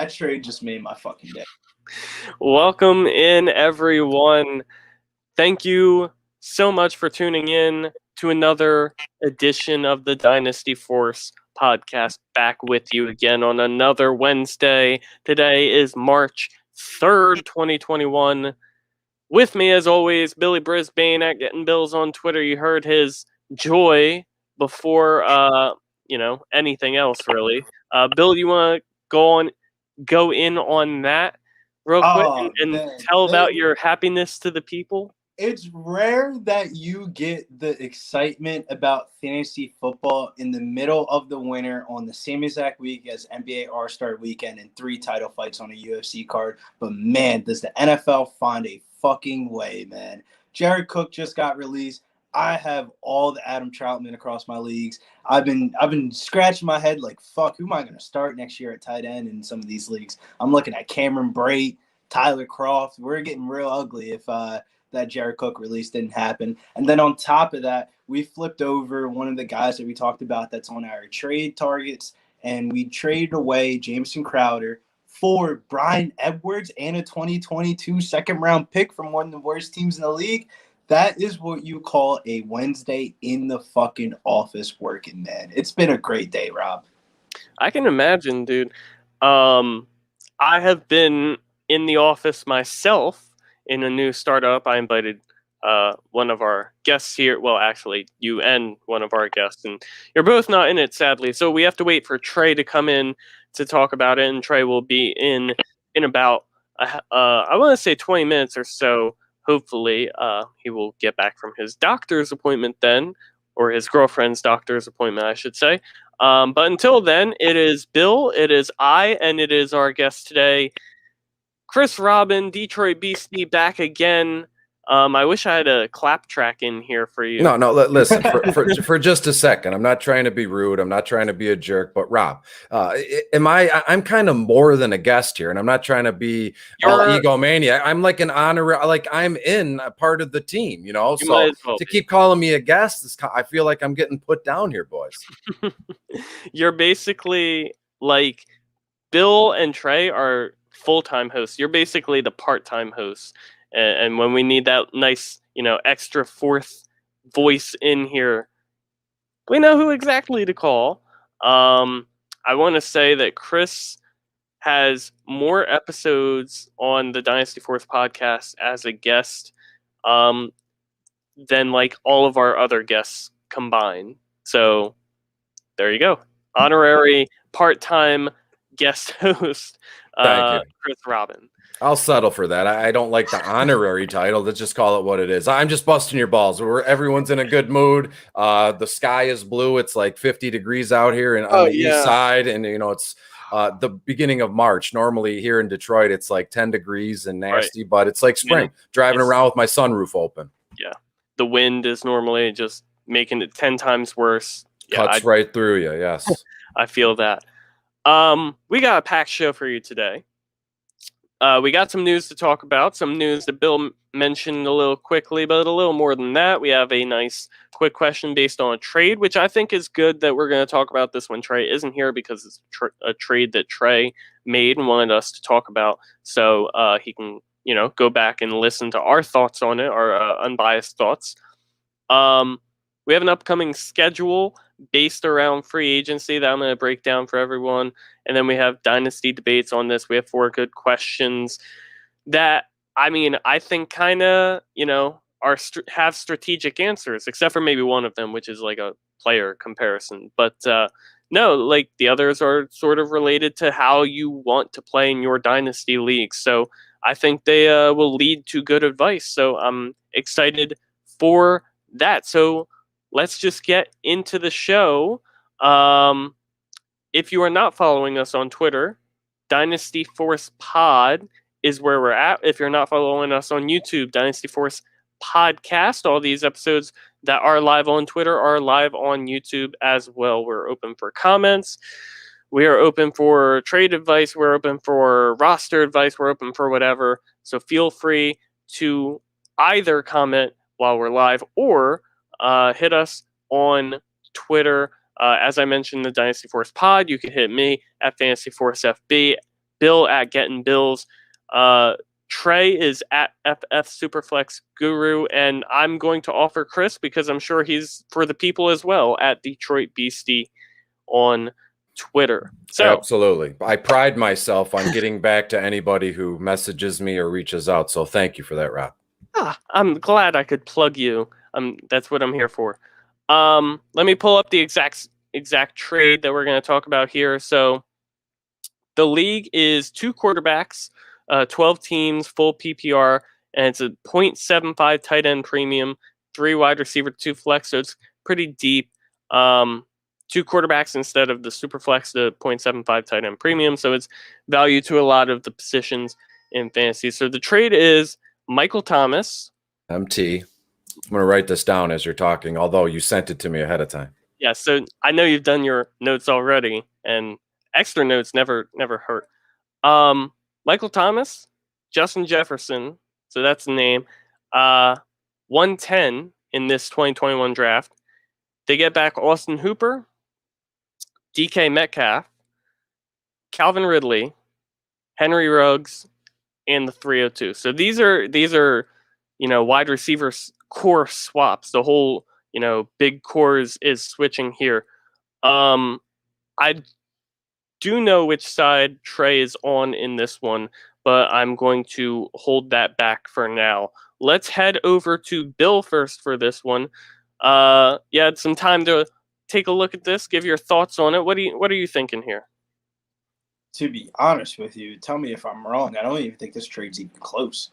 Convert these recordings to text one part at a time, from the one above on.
That trade just made my fucking day. Welcome in, everyone. Thank you so much for tuning in to another edition of the Dynasty Force podcast. Back with you again on another Wednesday. Today is March 3rd, 2021. With me, as always, Billy Brisbane at Getting Bills on Twitter. You heard his joy before, anything else, really. Bill, you want to go in on that real quick and, Oh and man, tell about your happiness to the people? it's rare that you get the excitement about fantasy football in the middle of the winter on the same exact week as NBA All-Star Weekend and 3 title fights on a UFC card. But man, does the NFL find a fucking way, man. Jared Cook just got released. I have all the Adam Troutman across my leagues. I've been scratching my head like, fuck, who am I going to start next year at tight end in some of these leagues? I'm looking at Cameron Brate, Tyler Croft. We're getting real ugly if that Jared Cook release didn't happen. And then on top of that, we flipped over one of the guys that we talked about that's on our trade targets, and we traded away Jameson Crowder for Brian Edwards and a 2022 second-round pick from one of the worst teams in the league. That is what you call a Wednesday in the fucking office working, man. It's been a great day, Rob. I can imagine, dude. I have been in the office myself in a new startup. I invited one of our guests here. Well, actually, you and one of our guests, and you're both not in it, sadly. So we have to wait for Trey to come in to talk about it, and Trey will be in about I want to say 20 minutes or so. Hopefully, he will get back from his doctor's appointment then, or his girlfriend's doctor's appointment, I should say. But until then, it is Bill, it is I, and it is our guest today, Chris Robin, Detroit Beastie, back again. I wish I had a clap track in here for you. No. Listen, for just a second. I'm not trying to be rude. I'm not trying to be a jerk. But Rob, I'm kind of more than a guest here, and I'm not trying to be all egomaniac. I'm like an honor, like I'm in a part of the team, So to keep calling me a guest, I feel like I'm getting put down here, boys. You're basically like Bill and Trey are full-time hosts. You're basically the part-time host. And when we need that nice, extra fourth voice in here, we know who exactly to call. I want to say that Chris has more episodes on the Dynasty Force podcast as a guest than like all of our other guests combined. So there you go. Honorary part-time guest host, Thank you. Chris Robin. I'll settle for that. I don't like the honorary title. Let's just call it what it is. I'm just busting your balls. Everyone's in a good mood. The sky is blue. It's like 50 degrees out here and on the east side. And, it's the beginning of March. Normally here in Detroit, it's like 10 degrees and nasty, but it's like spring. Driving around with my sunroof open. Yeah. The wind is normally just making it 10 times worse. Cuts right through you. Yes. I feel that. We got a packed show for you today. We got some news to talk about, some news that Bill mentioned a little quickly, but a little more than that. We have a nice quick question based on a trade, which I think is good that we're going to talk about this when Trey isn't here because it's a trade that Trey made and wanted us to talk about. So he can, go back and listen to our thoughts on it, our unbiased thoughts. We have an upcoming schedule based around free agency that I'm going to break down for everyone. And then we have dynasty debates on this. We have 4 good questions that, I think kind of, have strategic answers, except for maybe one of them, which is like a player comparison. But no, like the others are sort of related to how you want to play in your dynasty league. So I think they will lead to good advice. So I'm excited for that. So let's just get into the show. If you are not following us on Twitter, Dynasty Force Pod is where we're at. If you're not following us on YouTube, Dynasty Force Podcast. All these episodes that are live on Twitter are live on YouTube as well. We're open for comments. We are open for trade advice. We're open for roster advice. We're open for whatever. So feel free to either comment while we're live or hit us on Twitter. As I mentioned, the Dynasty Force Pod. You can hit me at Fantasy Force FB Bill at Getting Bills. Trey is at FF Superflex Guru, and I'm going to offer Chris, because I'm sure he's for the people as well, at Detroit Beastie on Twitter. So absolutely, I pride myself on getting back to anybody who messages me or reaches out. So thank you for that, Rob. I'm glad I could plug you. That's what I'm here for. Let me pull up the exact trade that we're going to talk about here. So the league is 2 quarterbacks, 12 teams, full PPR, and it's a 0.75 tight end premium, 3 wide receiver, 2 flex. So it's pretty deep. 2 quarterbacks instead of the super flex, the 0.75 tight end premium. So it's value to a lot of the positions in fantasy. So the trade is Michael Thomas. MT. I'm going to write this down as you're talking, although you sent it to me ahead of time. Yeah, so I know you've done your notes already, and extra notes never hurt. Michael Thomas, Justin Jefferson, so that's the name. 110 in this 2021 draft. They get back Austin Hooper, DK Metcalf, Calvin Ridley, Henry Ruggs, and the 302. So these are wide receivers core swaps. The whole big core is switching here. I do know which side Trey is on in this one, but I'm going to hold that back for now. Let's head over to Bill first for this one. You had some time to take a look at this, give your thoughts on it. What are you thinking here? To be honest with you, tell me if I'm wrong. I don't even think this trade's even close.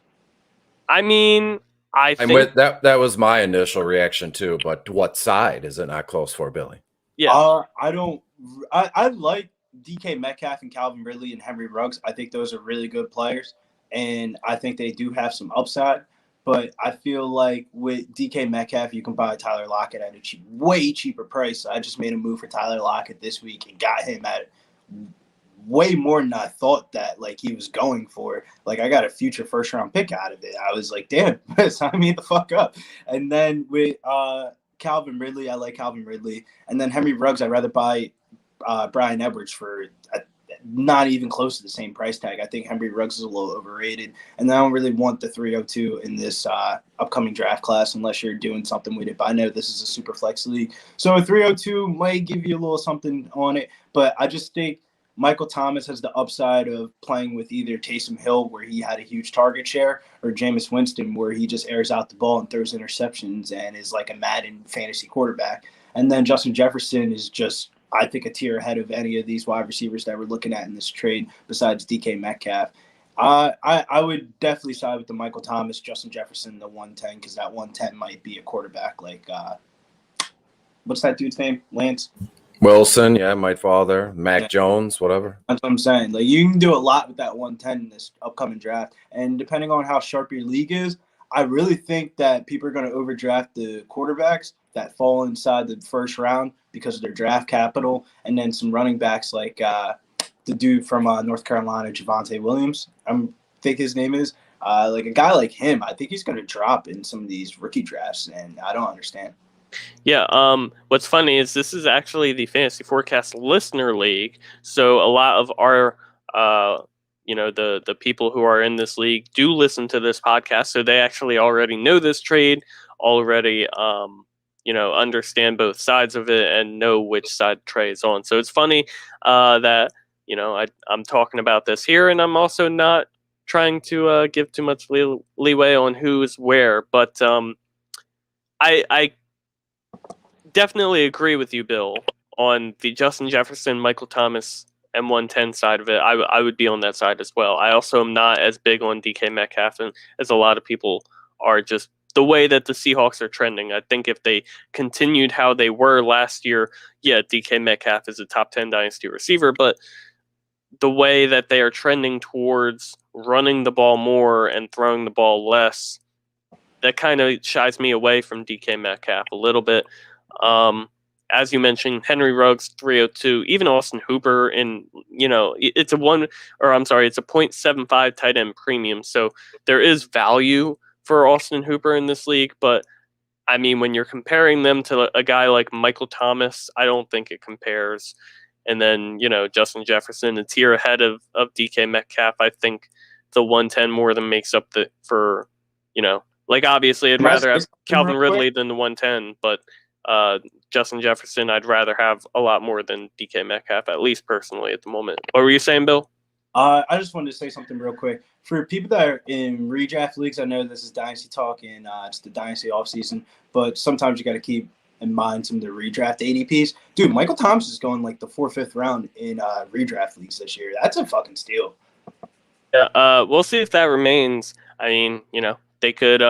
I mean, I think with that was my initial reaction too, but what side is it not close for, Billy? Yeah. I like DK Metcalf and Calvin Ridley and Henry Ruggs. I think those are really good players, and I think they do have some upside. But I feel like with DK Metcalf, you can buy Tyler Lockett at a way cheaper price. I just made a move for Tyler Lockett this week and got him at way more than I thought that he was going for. I got a future first round pick out of it. I was like, damn, sign me the fuck up. And then with Calvin Ridley, I like Calvin Ridley. And then Henry Ruggs, I'd rather buy Brian Edwards for not even close to the same price tag. I think Henry Ruggs is a little overrated. And I don't really want the 302 in this upcoming draft class unless you're doing something with it. But I know this is a super flex league. So a 302 might give you a little something on it. But I just think Michael Thomas has the upside of playing with either Taysom Hill, where he had a huge target share, or Jameis Winston, where he just airs out the ball and throws interceptions and is like a Madden fantasy quarterback. And then Justin Jefferson is just, I think, a tier ahead of any of these wide receivers that we're looking at in this trade besides DK Metcalf. I would definitely side with the Michael Thomas, Justin Jefferson, the 110, because that 110 might be a quarterback like what's that dude's name? Lance Wilson, yeah, might fall there. Mac Jones, whatever. That's what I'm saying. You can do a lot with that 110 in this upcoming draft. And depending on how sharp your league is, I really think that people are going to overdraft the quarterbacks that fall inside the first round because of their draft capital, and then some running backs like the dude from North Carolina, Javonte Williams, I think his name is. A guy like him, I think he's going to drop in some of these rookie drafts, and I don't understand. Yeah, what's funny is this is actually the Fantasy Forecast Listener League, so a lot of our, the people who are in this league do listen to this podcast, so they actually already know this trade, already, understand both sides of it and know which side Trey is on. So it's funny that, I'm talking about this here, and I'm also not trying to give too much leeway on who's where, but I definitely agree with you, Bill, on the Justin Jefferson, Michael Thomas, M110 side of it. I would be on that side as well. I also am not as big on DK Metcalf as a lot of people are, just the way that the Seahawks are trending. I think if they continued how they were last year, yeah, DK Metcalf is a top 10 dynasty receiver, but the way that they are trending towards running the ball more and throwing the ball less, that kind of shies me away from DK Metcalf a little bit. As you mentioned, Henry Ruggs 302, even Austin Hooper, and it's a 0.75 tight end premium, so there is value for Austin Hooper in this league. But I mean, when you're comparing them to a guy like Michael Thomas, I don't think it compares. And then, Justin Jefferson, a tier ahead of DK Metcalf. I think the 110 more than makes up for, obviously I'd rather have Calvin Ridley than the 110, but Justin Jefferson, I'd rather have a lot more than DK Metcalf, at least personally at the moment. What were you saying, Bill? I just wanted to say something real quick. For people that are in redraft leagues, I know this is Dynasty talk and it's the Dynasty offseason, but sometimes you got to keep in mind some of the redraft ADPs. Dude, Michael Thomas is going like the 4th, 5th round in redraft leagues this year. That's a fucking steal. Yeah, we'll see if that remains. I mean, they could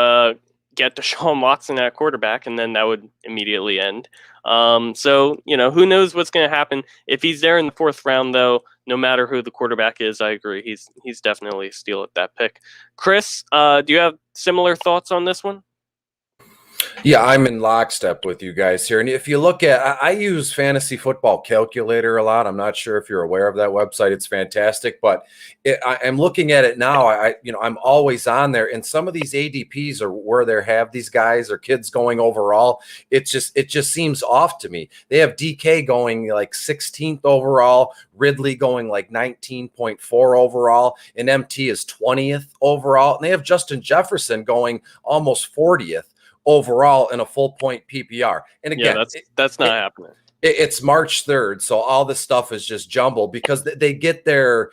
get Deshaun Watson at quarterback, and then that would immediately end. So, who knows what's going to happen. If he's there in the 4th round, though, no matter who the quarterback is, I agree. He's definitely a steal at that pick. Chris, do you have similar thoughts on this one? Yeah, I'm in lockstep with you guys here. And if you look at, I use Fantasy Football Calculator a lot. I'm not sure if you're aware of that website. It's fantastic, but I'm looking at it now. I'm always on there, and some of these ADPs are where they have these guys or kids going overall. It just seems off to me. They have DK going like 16th overall, Ridley going like 19.4 overall, and MT is 20th overall, and they have Justin Jefferson going almost 40th overall in a full point PPR. And again, that's not happening. It's March 3rd, so all this stuff is just jumbled because they get their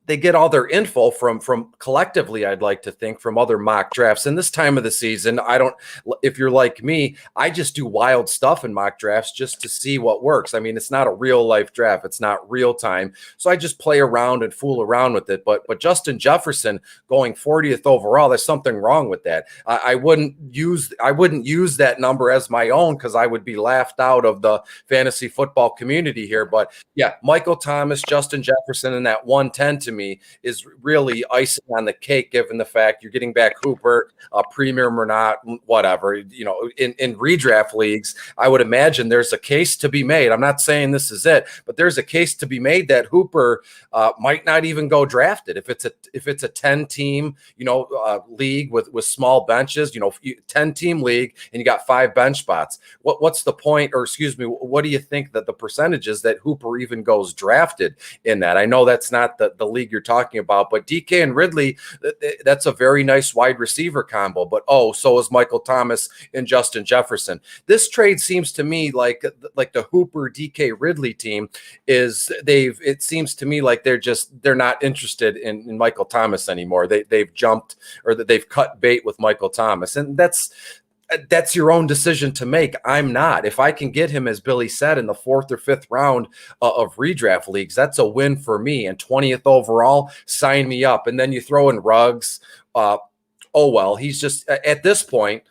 they get all their info from collectively, I'd like to think, from other mock drafts. And this time of the season, if you're like me, I just do wild stuff in mock drafts just to see what works. I mean, it's not a real life draft. It's not real time. So I just play around and fool around with it. But Justin Jefferson going 40th overall, there's something wrong with that. I wouldn't use that number as my own because I would be laughed out of the fantasy football community here. But yeah, Michael Thomas, Justin Jefferson, and that 110 to me is really icing on the cake, given the fact you're getting back Hooper, premium or not, whatever. In redraft leagues, I would imagine there's a case to be made. I'm not saying this is it, but there's a case to be made that Hooper might not even go drafted if it's a 10-team league with small benches, 10-team league, and you got 5 bench spots. What's the point? Or excuse me, what do you think that the percentages that Hooper even goes drafted in that? I know that's not the league you're talking about, but DK and Ridley, that's a very nice wide receiver combo. But so is Michael Thomas and Justin Jefferson. This trade seems to me like the Hooper DK Ridley team it seems to me like they're not interested in Michael Thomas anymore. They've jumped, or that they've cut bait with Michael Thomas, and that's your own decision to make. I'm not. If I can get him, as Billy said, in the 4th or 5th round of redraft leagues, that's a win for me. And 20th overall, sign me up. And then you throw in Ruggs. He's just at this point,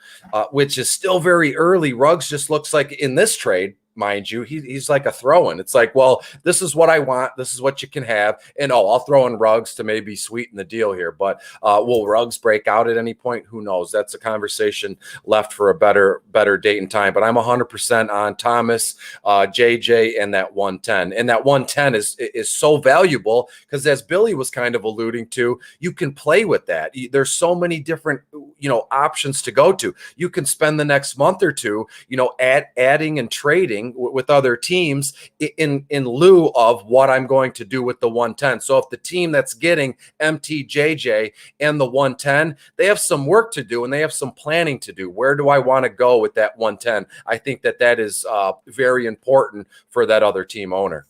which is still very early. Ruggs just looks like, in this trade, mind you, he's like a throw-in. It's like, well, this is what I want. This is what you can have. And I'll throw in Ruggs to maybe sweeten the deal here. But will Ruggs break out at any point? Who knows? That's a conversation left for a better date and time. But I'm 100% on Thomas, JJ, and that 110. And that 110 is so valuable because, as Billy was kind of alluding to, you can play with that. There's so many different options to go to. You can spend the next month or two, adding and trading with other teams in lieu of what I'm going to do with the 110. So if the team that's getting MTJJ and the 110, they have some work to do and they have some planning to do. Where do I want to go with that 110? I think that is very important for that other team owner.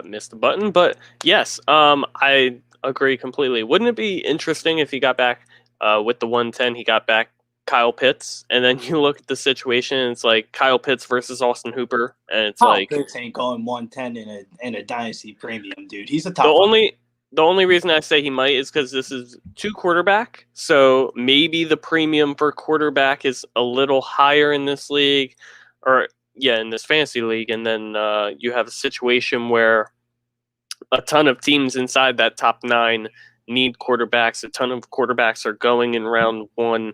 Missed the button, but yes, I agree completely. Wouldn't it be interesting if he got back with the 110, he got back Kyle Pitts, and then you look at the situation, and it's like Kyle Pitts versus Austin Hooper, and it's Kyle Pitts ain't going 110 in a dynasty premium, dude. He's a top. The only reason I say he might is because this is 2 quarterback, so maybe the premium for quarterback is a little higher in this league, in this fantasy league, and then you have a situation where a ton of teams inside that top 9 need quarterbacks. A ton of quarterbacks are going in round 1.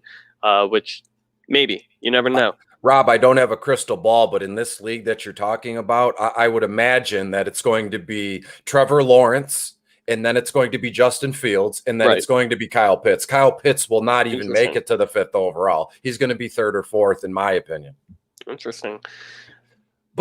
Which maybe, you never know. Rob, I don't have a crystal ball, but in this league that you're talking about, I would imagine that it's going to be Trevor Lawrence, and then it's going to be Justin Fields, and then it's going to be Kyle Pitts. Kyle Pitts will not even make it to the 5th overall. He's going to be 3rd or 4th, in my opinion. Interesting.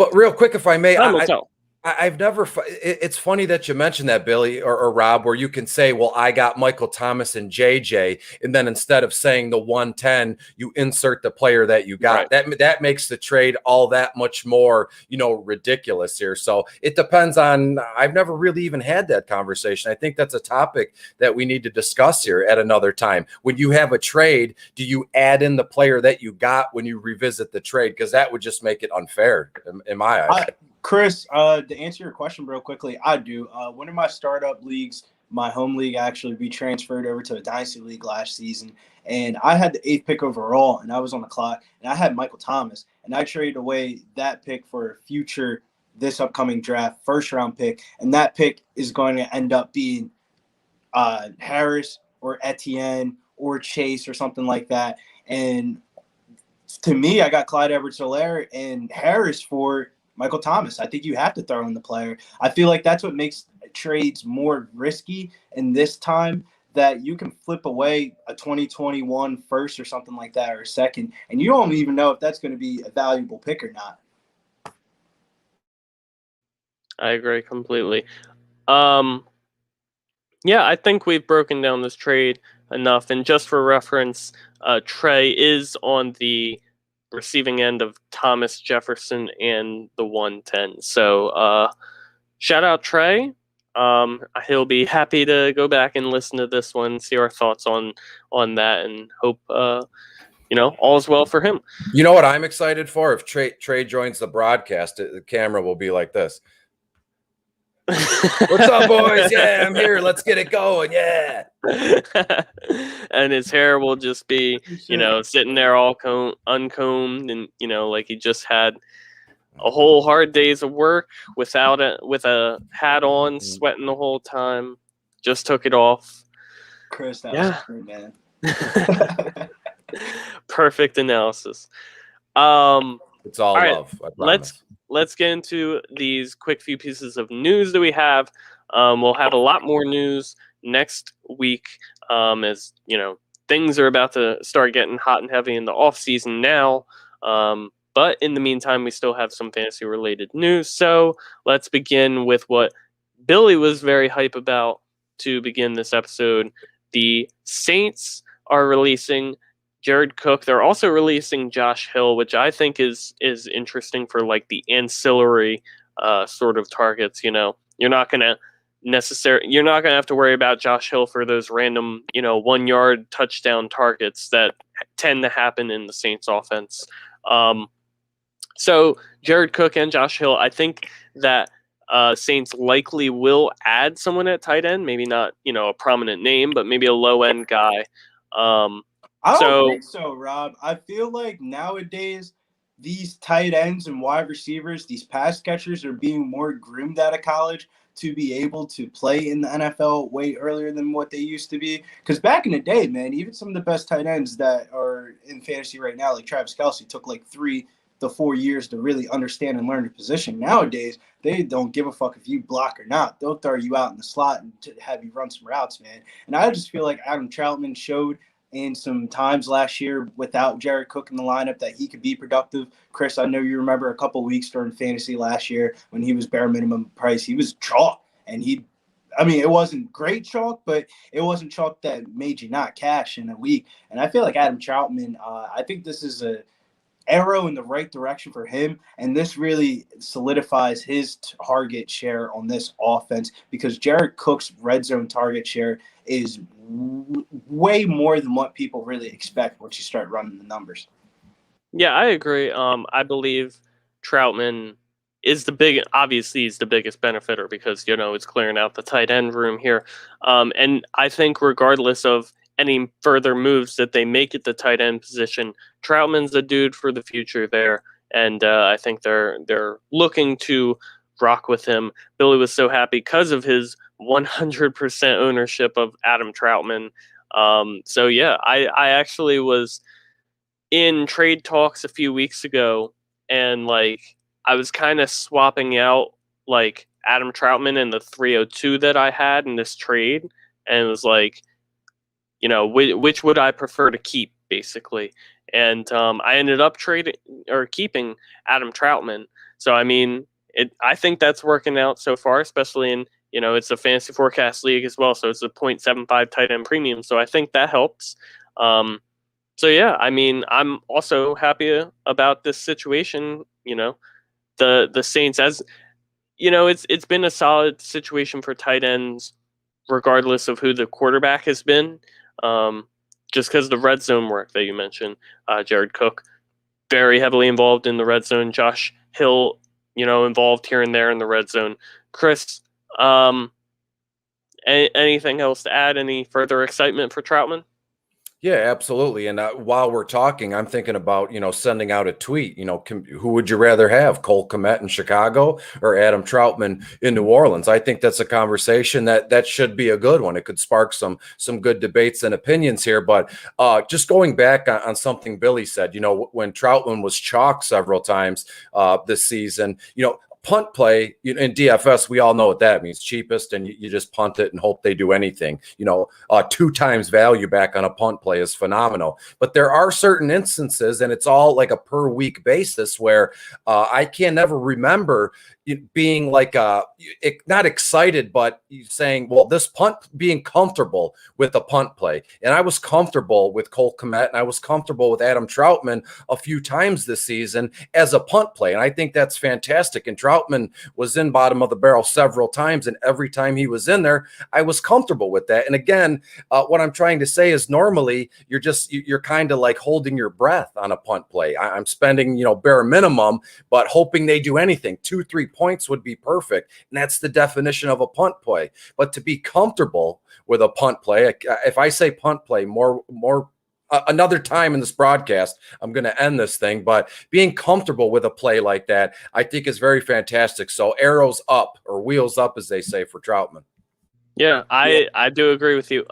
But real quick, if I may, Time will tell. I've never. It's funny that you mentioned that, Billy or Rob, where you can say, "Well, I got Michael Thomas and JJ," and then instead of saying the 110, you insert the player that you got. Right. That makes the trade all that much more, ridiculous here. So it depends on. I've never really even had that conversation. I think that's a topic that we need to discuss here at another time. When you have a trade, do you add in the player that you got when you revisit the trade? Because that would just make it unfair in my eyes. Chris, to answer your question real quickly, I do. One of my startup leagues, my home league, actually be transferred over to a Dynasty league last season, and I had the 8th pick overall, and I was on the clock, and I had Michael Thomas, and I traded away that pick for a future this upcoming draft first-round pick, and that pick is going to end up being Harris or Etienne or Chase or something like that, and to me, I got Clyde Edwards-Helaire and Harris for Michael Thomas. I think you have to throw in the player. I feel like that's what makes trades more risky in this time, that you can flip away a 2021 first or something like that, or a second, and you don't even know if that's going to be a valuable pick or not. I agree completely. Yeah, I think we've broken down this trade enough. And just for reference, Trey is on the receiving end of Thomas Jefferson and the 110. So shout out Trey. He'll be happy to go back and listen to this one, see our thoughts on that, and hope all's well for him. You know what I'm excited for? If Trey joins the broadcast, the camera will be like this. What's up, boys? Yeah, I'm here. Let's get it going. Yeah. And his hair will just be, sitting there all uncombed, and like he just had a whole hard days of work with a hat on, sweating the whole time. Just took it off. Chris, that was great, man. Perfect analysis. It's all right, love. I promise. Let's get into these quick few pieces of news that we have. We'll have a lot more news next week, as things are about to start getting hot and heavy in the off season now. But in the meantime, we still have some fantasy related news. So let's begin with what Billy was very hype about to begin this episode. The Saints are releasing Jared Cook. They're also releasing Josh Hill, which I think is interesting for like the ancillary sort of targets. You're not gonna have to worry about Josh Hill for those random 1-yard touchdown targets that tend to happen in the Saints offense. So Jared Cook and Josh Hill, I think that Saints likely will add someone at tight end, maybe not a prominent name, but maybe a low end guy. I don't think so, Rob. I feel like nowadays these tight ends and wide receivers, these pass catchers, are being more groomed out of college to be able to play in the NFL way earlier than what they used to be. Because back in the day, man, even some of the best tight ends that are in fantasy right now, like Travis Kelce, took like 3 to 4 years to really understand and learn the position. Nowadays, they don't give a fuck if you block or not. They'll throw you out in the slot and have you run some routes, man. And I just feel like Adam Troutman showed in some times last year without Jared Cook in the lineup that he could be productive. Chris, I know you remember a couple weeks during fantasy last year when he was bare minimum price. He was chalk, and it wasn't great chalk, but it wasn't chalk that made you not cash in a week. And I feel like Adam Troutman, I think this is a arrow in the right direction for him, and this really solidifies his target share on this offense, because Jared Cook's red zone target share is way more than what people really expect once you start running the numbers. Yeah, I agree. I believe Troutman is obviously he's the biggest benefiter because, it's clearing out the tight end room here. And I think regardless of any further moves that they make at the tight end position, Troutman's the dude for the future there. And I think they're looking to rock with him. Billy was so happy because of his 100% ownership of Adam Troutman. So yeah, I actually was in trade talks a few weeks ago, and like I was kind of swapping out like Adam Troutman and the 302 that I had in this trade, and it was like, which would I prefer to keep, basically. And I ended up keeping Adam Troutman. So, I mean, I think that's working out so far, especially in, it's a fantasy forecast league as well. So it's a 0.75 tight end premium. So I think that helps. So yeah, I mean, I'm also happy about this situation. The Saints, as it's been a solid situation for tight ends, regardless of who the quarterback has been. Just because the red zone work that you mentioned, Jared Cook, very heavily involved in the red zone. Josh Hill, involved here and there in the red zone. Chris, anything else to add? Any further excitement for Troutman? Yeah, absolutely. And while we're talking, I'm thinking about, sending out a tweet. Who would you rather have, Cole Kmet in Chicago or Adam Troutman in New Orleans? I think that's a conversation that should be a good one. It could spark some good debates and opinions here. But just going back on something Billy said, when Troutman was chalked several times this season, punt play in DFS, we all know what that means. Cheapest, and you just punt it and hope they do anything. 2 times value back on a punt play is phenomenal. But there are certain instances, and it's all like a per week basis, where I can never remember being like not excited, but saying, well, this punt, being comfortable with the punt play. And I was comfortable with Cole Kmet, and I was comfortable with Adam Troutman a few times this season as a punt play. And I think that's fantastic. And Troutman was in bottom of the barrel several times, and every time he was in there, I was comfortable with that. And again, what I'm trying to say is normally you're kind of like holding your breath on a punt play. I'm spending, bare minimum, but hoping they do anything. 2-3 points would be perfect. And that's the definition of a punt play. But to be comfortable with a punt play, if I say punt play more another time in this broadcast, I'm going to end this thing, but being comfortable with a play like that, I think is very fantastic. So arrows up, or wheels up, as they say, for Troutman. Yeah, I do agree with you.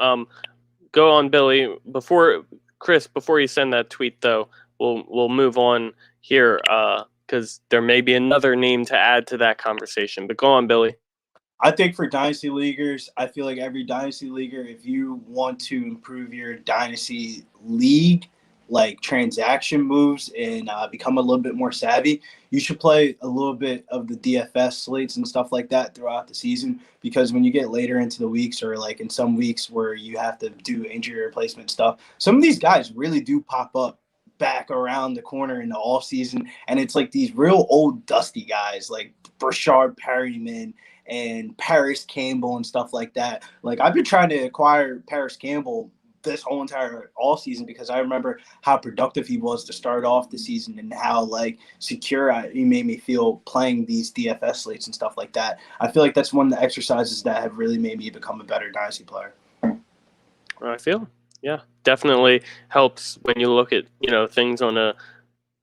Go on, Billy. Before you send that tweet, though, we'll move on here because there may be another name to add to that conversation. But go on, Billy. I think for Dynasty Leaguers, I feel like every Dynasty Leaguer, if you want to improve your Dynasty League, like transaction moves and become a little bit more savvy, you should play a little bit of the DFS slates and stuff like that throughout the season, because when you get later into the weeks, or like in some weeks where you have to do injury replacement stuff, some of these guys really do pop up back around the corner in the off season, and it's like these real old dusty guys like Brashard Perryman and Paris Campbell and stuff like that. Like, I've been trying to acquire Paris Campbell this whole entire all season because I remember how productive he was to start off the season and how like secure he made me feel playing these DFS slates and stuff like that. I feel like that's one of the exercises that have really made me become a better Dynasty player. I feel, yeah, definitely helps when you look at, things on a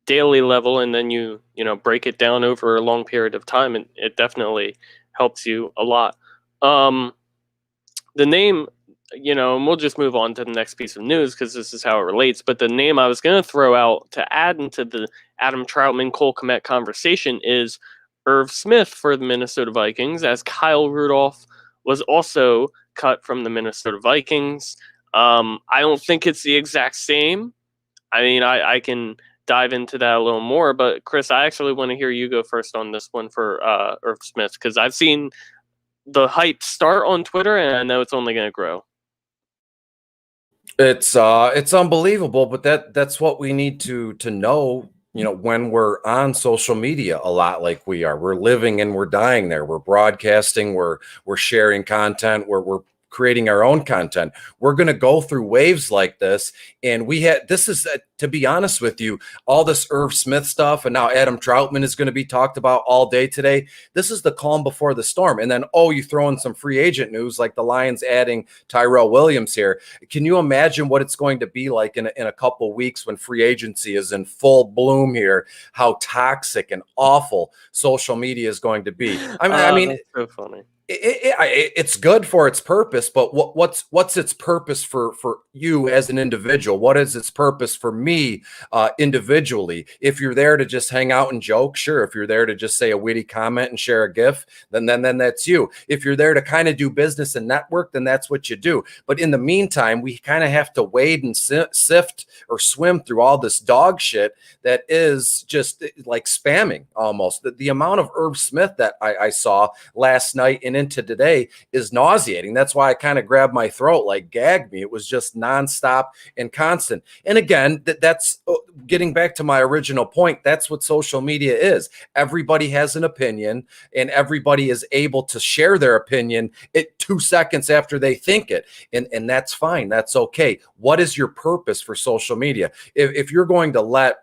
daily level and then you break it down over a long period of time, and it definitely helps you a lot. The name, and we'll just move on to the next piece of news because this is how it relates, but the name I was going to throw out to add into the Adam Troutman, Cole Kmet conversation is Irv Smith for the Minnesota Vikings, as Kyle Rudolph was also cut from the Minnesota Vikings. I don't think it's the exact same. I mean, I can dive into that a little more, but Chris, I actually want to hear you go first on this one for Irv Smith, because I've seen the hype start on Twitter and I know it's only going to grow. It's unbelievable, but that's what we need to know, when we're on social media a lot, like we are. We're living and we're dying there. We're broadcasting, we're sharing content, we're creating our own content. We're going to go through waves like this. And this is, to be honest with you, all this Irv Smith stuff, and now Adam Troutman is going to be talked about all day today. This is the calm before the storm. And then, you throw in some free agent news, like the Lions adding Tyrell Williams here. Can you imagine what it's going to be like in a couple weeks when free agency is in full bloom here, how toxic and awful social media is going to be? I mean, that's so funny. It's good for its purpose, but what's its purpose for you as an individual? What is its purpose for me individually? If you're there to just hang out and joke, sure. If you're there to just say a witty comment and share a gif, then that's you. If you're there to kind of do business and network, then that's what you do. But in the meantime, we kind of have to wade and sift or swim through all this dog shit that is just like spamming almost. The amount of Irv Smith that I saw last night and into today is nauseating. That's why I kind of grabbed my throat, like gagged me. It was just nonstop and constant. And again, that's getting back to my original point. That's what social media is. Everybody has an opinion, and everybody is able to share their opinion 2 seconds after they think it. And that's fine. That's okay. What is your purpose for social media? If you're going to let,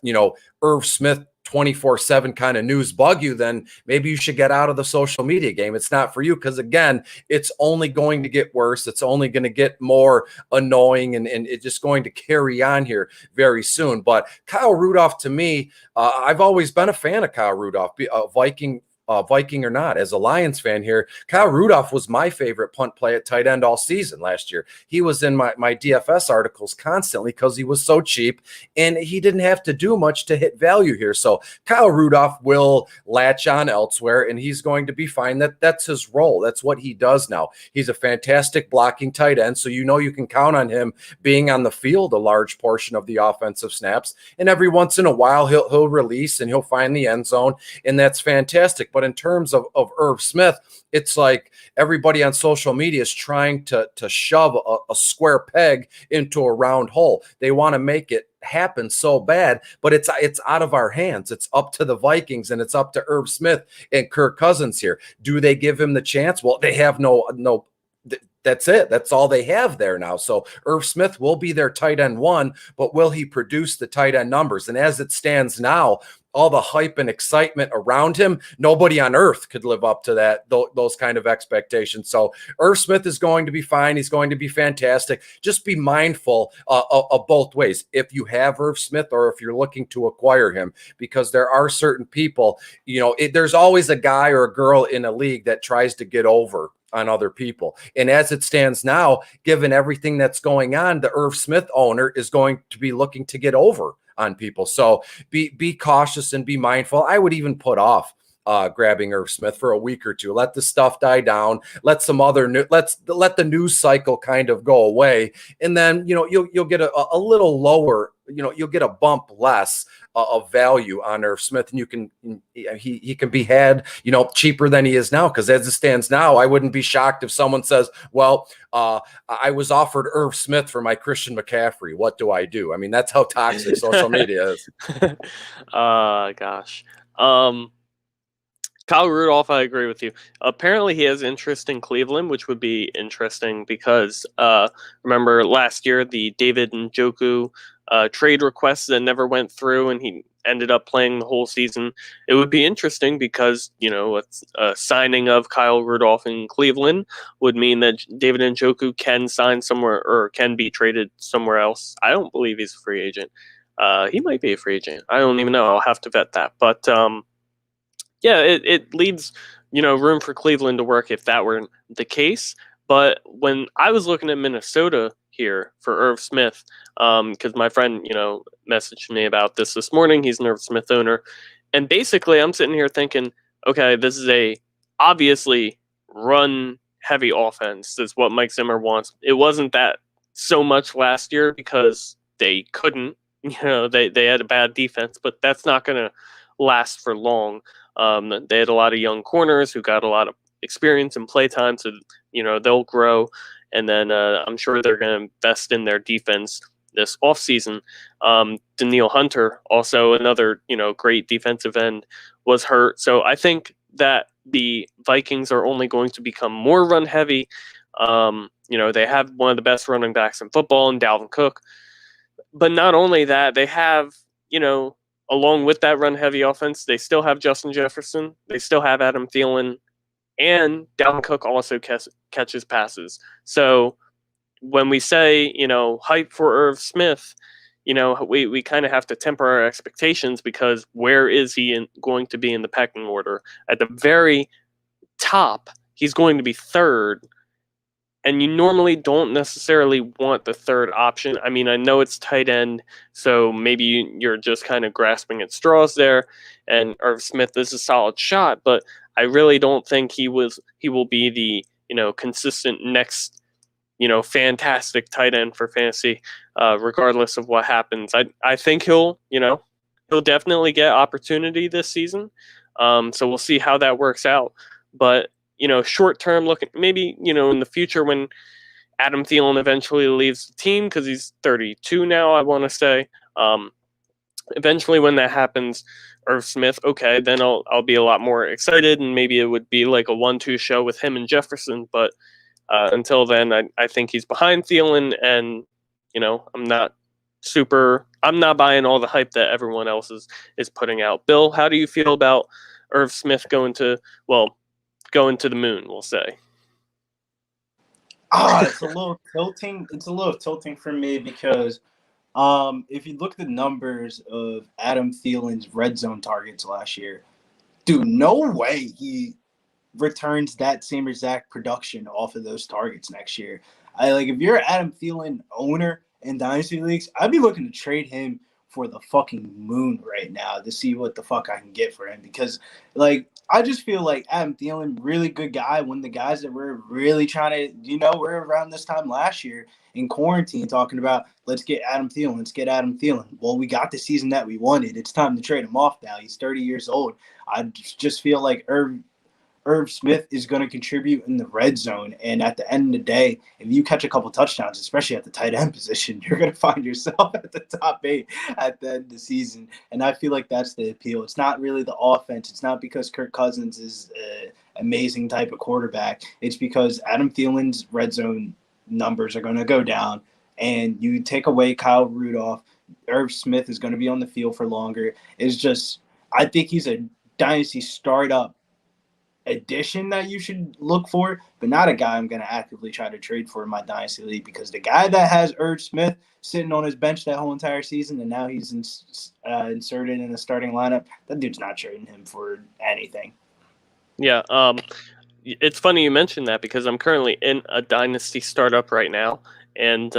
Irv Smith 24/7 kind of news bug you, then maybe you should get out of the social media game. It's not for you, because again, it's only going to get worse. It's only going to get more annoying, and it's just going to carry on here very soon. But Kyle Rudolph, to me, I've always been a fan of Kyle Rudolph, Viking or not. As a Lions fan here, Kyle Rudolph was my favorite punt play at tight end all season last year. He was in my DFS articles constantly because he was so cheap and he didn't have to do much to hit value here. So Kyle Rudolph will latch on elsewhere, and he's going to be fine. That's his role. That's what he does now. He's a fantastic blocking tight end, so you can count on him being on the field a large portion of the offensive snaps. And every once in a while, he'll release and he'll find the end zone, and that's fantastic. But in terms of Irv Smith, it's like everybody on social media is trying to shove a square peg into a round hole. They want to make it happen so bad, but it's out of our hands. It's up to the Vikings, and it's up to Irv Smith and Kirk Cousins here. Do they give him the chance? Well, they have no. That's it. That's all they have there now. So Irv Smith will be their tight end one, but will he produce the tight end numbers? And as it stands now, all the hype and excitement around him, nobody on earth could live up to those kind of expectations. So Irv Smith is going to be fine. He's going to be fantastic. Just be mindful of both ways. If you have Irv Smith or if you're looking to acquire him, because there are certain people, there's always a guy or a girl in a league that tries to get over on other people. And as it stands now, given everything that's going on, the Irv Smith owner is going to be looking to get over on people. So be cautious and be mindful. I would even put off grabbing Irv Smith for a week or two. Let the stuff die down. Let some other let the news cycle kind of go away, and then you'll get a little lower. You'll get a bump less of value on Irv Smith, and he can be had cheaper than he is now. Because as it stands now, I wouldn't be shocked if someone says, "Well, I was offered Irv Smith for my Christian McCaffrey. What do I do?" I mean, that's how toxic social media is. Gosh. Kyle Rudolph, I agree with you. Apparently, he has interest in Cleveland, which would be interesting because remember last year the David Njoku trade request that never went through, and he ended up playing the whole season. It would be interesting because a signing of Kyle Rudolph in Cleveland would mean that David Njoku can sign somewhere or can be traded somewhere else. I don't believe he's a free agent. He might be a free agent. I don't even know. I'll have to vet that, but. Yeah, it leaves, room for Cleveland to work if that were the case. But when I was looking at Minnesota here for Irv Smith, because my friend, messaged me about this morning. He's an Irv Smith owner. And basically, I'm sitting here thinking, okay, this is a obviously run-heavy offense. That's what Mike Zimmer wants. It wasn't that so much last year because they couldn't. They had a bad defense, but that's not going to last for long. They had a lot of young corners who got a lot of experience and play time, so they'll grow, and then I'm sure they're going to invest in their defense this offseason. Daniil Hunter, also another great defensive end, was hurt, so I think that the Vikings are only going to become more run heavy. They have one of the best running backs in football in Dalvin Cook, but not only that, they have along with that run-heavy offense, they still have Justin Jefferson. They still have Adam Thielen. And Dalvin Cook also catches passes. So when we say, hype for Irv Smith, we kind of have to temper our expectations because where is he going to be in the pecking order? At the very top, he's going to be third. And you normally don't necessarily want the third option. I mean, I know it's tight end, so maybe you're just kind of grasping at straws there. And Irv Smith is a solid shot, but I really don't think he will be the consistent next fantastic tight end for fantasy, regardless of what happens. I think he'll definitely get opportunity this season. So we'll see how that works out, but. Short term looking, maybe, in the future when Adam Thielen eventually leaves the team, because he's 32 now, I want to say. Eventually when that happens, Irv Smith, okay, then I'll be a lot more excited, and maybe it would be like a 1-2 show with him and Jefferson. But until then, I think he's behind Thielen, and, I'm not buying all the hype that everyone else is putting out. Bill, how do you feel about Irv Smith going to the moon, we'll say? It's a little tilting. It's a little tilting for me because if you look at the numbers of Adam Thielen's red zone targets last year, dude, no way he returns that same exact production off of those targets next year. If you're an Adam Thielen owner in Dynasty leagues, I'd be looking to trade him for the fucking moon right now to see what the fuck I can get for him, because I just feel like Adam Thielen, really good guy. One of the guys that we're really trying to, we're around this time last year in quarantine talking about, let's get Adam Thielen. Well, we got the season that we wanted. It's time to trade him off now. He's 30 years old. I just feel like Irv Smith is going to contribute in the red zone. And at the end of the day, if you catch a couple touchdowns, especially at the tight end position, you're going to find yourself at the top 8 at the end of the season. And I feel like that's the appeal. It's not really the offense. It's not because Kirk Cousins is an amazing type of quarterback. It's because Adam Thielen's red zone numbers are going to go down. And you take away Kyle Rudolph, Irv Smith is going to be on the field for longer. I think he's a dynasty startup addition that you should look for, but not a guy I'm going to actively try to trade for in my dynasty league, because the guy that has Irv Smith sitting on his bench that whole entire season and now he's inserted in the starting lineup, that dude's not trading him for anything. Yeah, it's funny you mentioned that, because I'm currently in a dynasty startup right now, and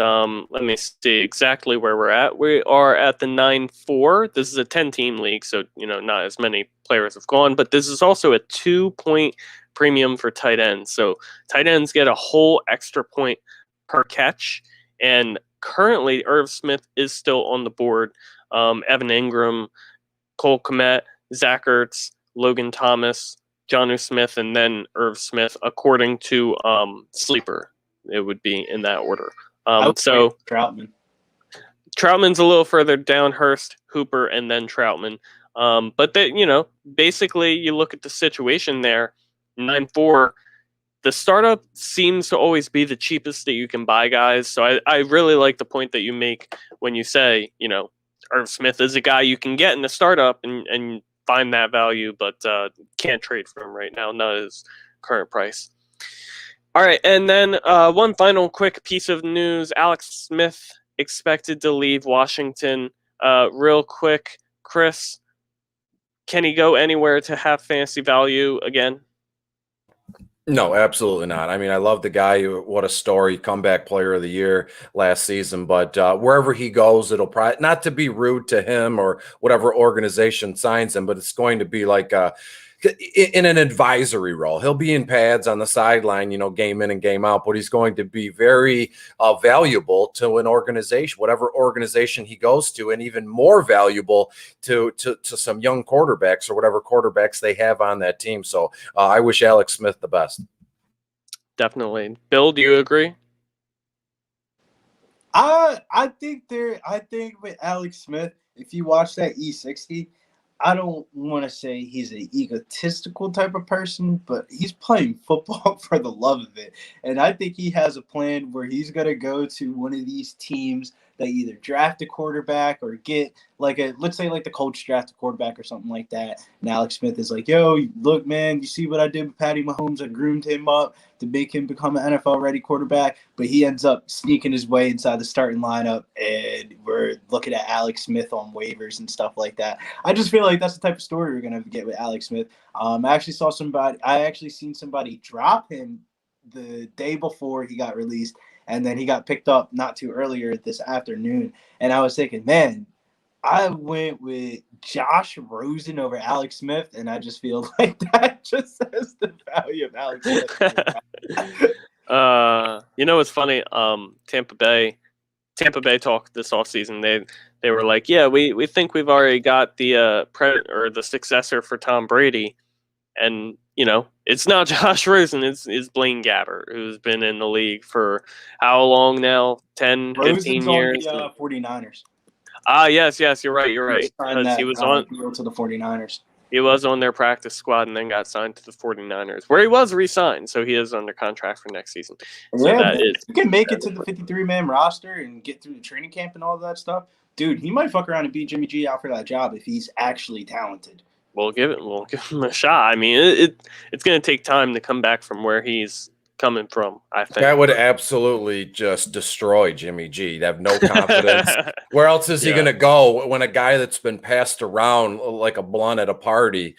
let me see exactly where we're at. We are at the 9-4. This is a 10-team league, so not as many players have gone, but this is also a 2-point premium for tight ends. So tight ends get a whole extra point per catch, and currently Irv Smith is still on the board. Evan Ingram, Cole Kmet, Zach Ertz, Logan Thomas, Jonnu Smith, and then Irv Smith, according to Sleeper. It would be in that order. So Troutman's a little further down, Hurst, Hooper, and then Troutman. But basically you look at the situation there, 9-4, the startup seems to always be the cheapest that you can buy guys. So I really like the point that you make when you say, Irv Smith is a guy you can get in the startup and find that value, but can't trade for him right now, not his current price. All right, and then one final quick piece of news. Alex Smith expected to leave Washington. Real quick, Chris, can he go anywhere to have fantasy value again? No, absolutely not. I mean, I love the guy. What a story. Comeback player of the year last season. But wherever he goes, it'll probably, not to be rude to him or whatever organization signs him, but it's going to be like in an advisory role. He'll be in pads on the sideline, game in and game out, but he's going to be very valuable to an organization, whatever organization he goes to, and even more valuable to some young quarterbacks or whatever quarterbacks they have on that team. So I wish Alex Smith the best. Definitely. Bill, do you agree? I think with Alex Smith, if you watch that E60, I don't want to say he's an egotistical type of person, but he's playing football for the love of it. And I think he has a plan where he's going to go to one of these teams they either draft a quarterback or get let's say the Colts draft a quarterback or something like that. And Alex Smith is like, yo, look, man, you see what I did with Patty Mahomes? I groomed him up to make him become an NFL-ready quarterback, but he ends up sneaking his way inside the starting lineup, and we're looking at Alex Smith on waivers and stuff like that. I just feel like that's the type of story we're going to get with Alex Smith. I actually seen somebody drop him the day before he got released, and then he got picked up not too earlier this afternoon. And I was thinking, man, I went with Josh Rosen over Alex Smith, and I just feel like that just says the value of Alex Smith. It's funny. Tampa Bay talked this offseason. They were like, yeah, we think we've already got the the successor for Tom Brady, and it's not Josh Rosen, it's Blaine Gabbert, who's been in the league for how long now? 10, 15 years. On the 49ers. Yes, you're right. Because he was on to the 49ers. He was on their practice squad and then got signed to the 49ers, where he was re-signed, so he is under contract for next season. So yeah, you can make it to the 53-man roster and get through the training camp and all that stuff. Dude, he might fuck around and beat Jimmy G out for that job if he's actually talented. We'll give him a shot. I mean, it's going to take time to come back from where he's coming from, I think. That would absolutely just destroy Jimmy G. They have no confidence. Where else is he going to go when a guy that's been passed around like a blunt at a party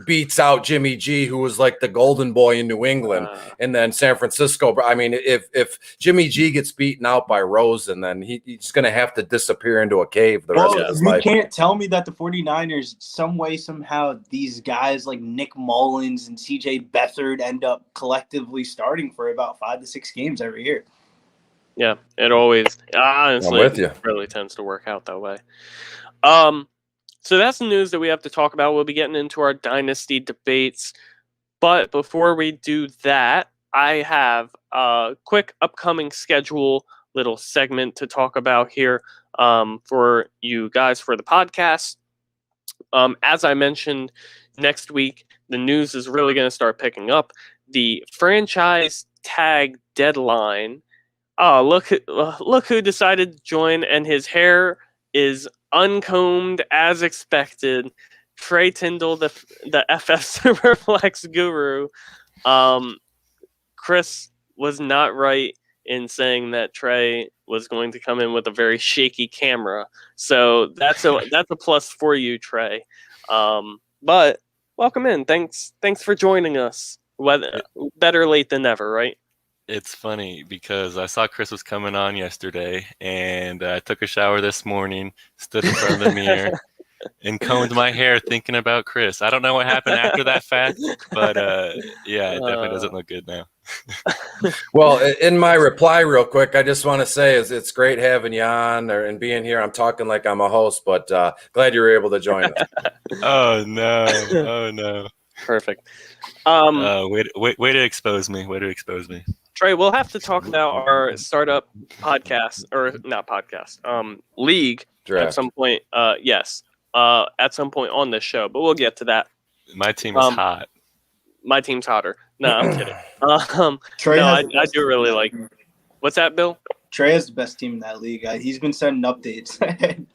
beats out Jimmy G, who was like the golden boy in New England, and then San Francisco? I mean, if Jimmy G gets beaten out by Rosen, then he's going to have to disappear into a cave the rest of his life. You can't tell me that the 49ers, some way, somehow, these guys like Nick Mullins and CJ Beathard end up collectively starting for about 5 to 6 games every year. Yeah, it always honestly really tends to work out that way. So that's the news that we have to talk about. We'll be getting into our dynasty debates, but before we do that, I have a quick upcoming schedule little segment to talk about here for you guys for the podcast. As I mentioned, next week the news is really going to start picking up. The franchise tag deadline. Oh, look who decided to join, and his hair is uncombed as expected. Trey Tyndall, the FF Superflex guru. Chris was not right in saying that Trey was going to come in with a very shaky camera. So that's a plus for you, Trey. But welcome in. Thanks for joining us. Better late than never, right? It's funny because I saw Chris was coming on yesterday, and I took a shower this morning, stood in front of the mirror, and combed my hair thinking about Chris. I don't know what happened after that fact, but yeah, it definitely doesn't look good now. Well, in my reply real quick, I just want to say it's great having you on and being here. I'm talking like I'm a host, but glad you were able to join us. Oh, no. Perfect. Way to expose me. Trey, we'll have to talk about our startup podcast, or not podcast, league draft at some point. Yes, at some point on this show, but we'll get to that. My team is hot. My team's hotter. No, I'm kidding. Trey, I do really like. What's that, Bill? Trey has the best team in that league. He's been sending updates.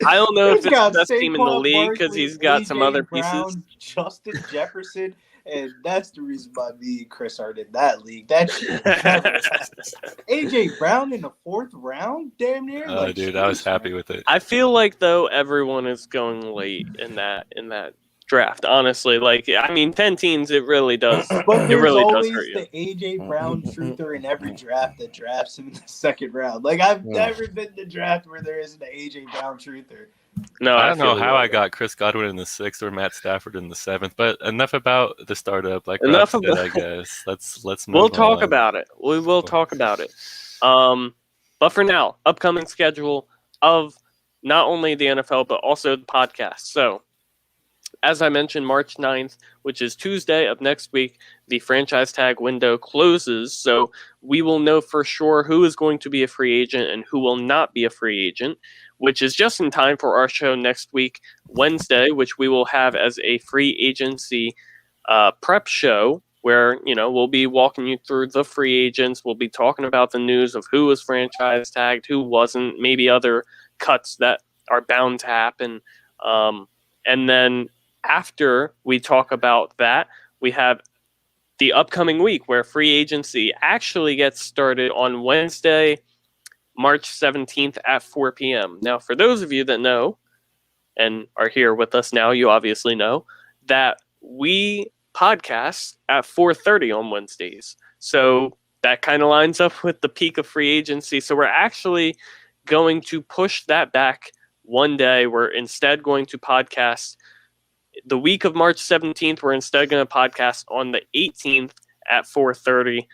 I don't know if it's the best team in the league because he's got some other pieces. Justin Jefferson, and that's the reason why me and Chris are in that league. That shit. AJ Brown in the 4th round, damn near. Oh, dude, I was happy with it. I feel like though everyone is going late in that draft. Honestly, 10 teams, it really does. But it really always does hurt you. The AJ Brown truther in every draft that drafts him in the 2nd round. I've never been to draft where there isn't an AJ Brown truther. No, I don't know how I got Chris Godwin in the 6th or Matt Stafford in the 7th, but enough about the startup. Enough about it, I guess. Let's move on. We'll talk about it. We will talk about it. But for now, upcoming schedule of not only the NFL but also the podcast. So, as I mentioned, March 9th, which is Tuesday of next week, the franchise tag window closes. So we will know for sure who is going to be a free agent and who will not be a free agent, which is just in time for our show next week, Wednesday, which we will have as a free agency prep show where, we'll be walking you through the free agents. We'll be talking about the news of who was franchise tagged, who wasn't, maybe other cuts that are bound to happen. And then after we talk about that, we have the upcoming week where free agency actually gets started on Wednesday, March 17th at 4 p.m. Now, for those of you that know and are here with us now, you obviously know that we podcast at 4:30 on Wednesdays. So that kind of lines up with the peak of free agency. So we're actually going to push that back one day. We're instead going to podcast the week of March 17th. We're instead going to podcast on the 18th at 4:30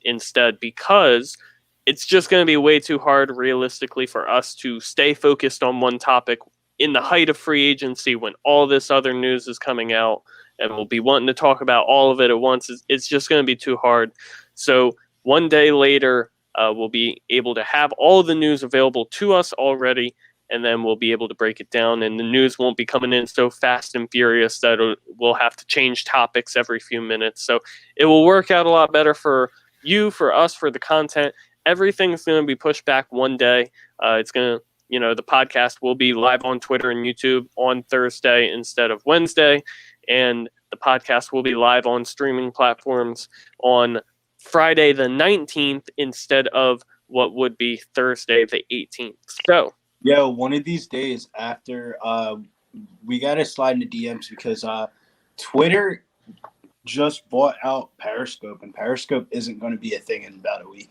instead, because it's just going to be way too hard realistically for us to stay focused on one topic in the height of free agency when all this other news is coming out, and we'll be wanting to talk about all of it at once. It's just going to be too hard. So one day later, we'll be able to have all the news available to us already, and then we'll be able to break it down, and the news won't be coming in so fast and furious that we'll have to change topics every few minutes. So it will work out a lot better for you, for us, for the content. Everything's going to be pushed back one day. It's going to, the podcast will be live on Twitter and YouTube on Thursday instead of Wednesday, and the podcast will be live on streaming platforms on Friday the 19th instead of what would be Thursday the 18th. So, one of these days after we got to slide into DMs, because Twitter just bought out Periscope, and Periscope isn't going to be a thing in about a week.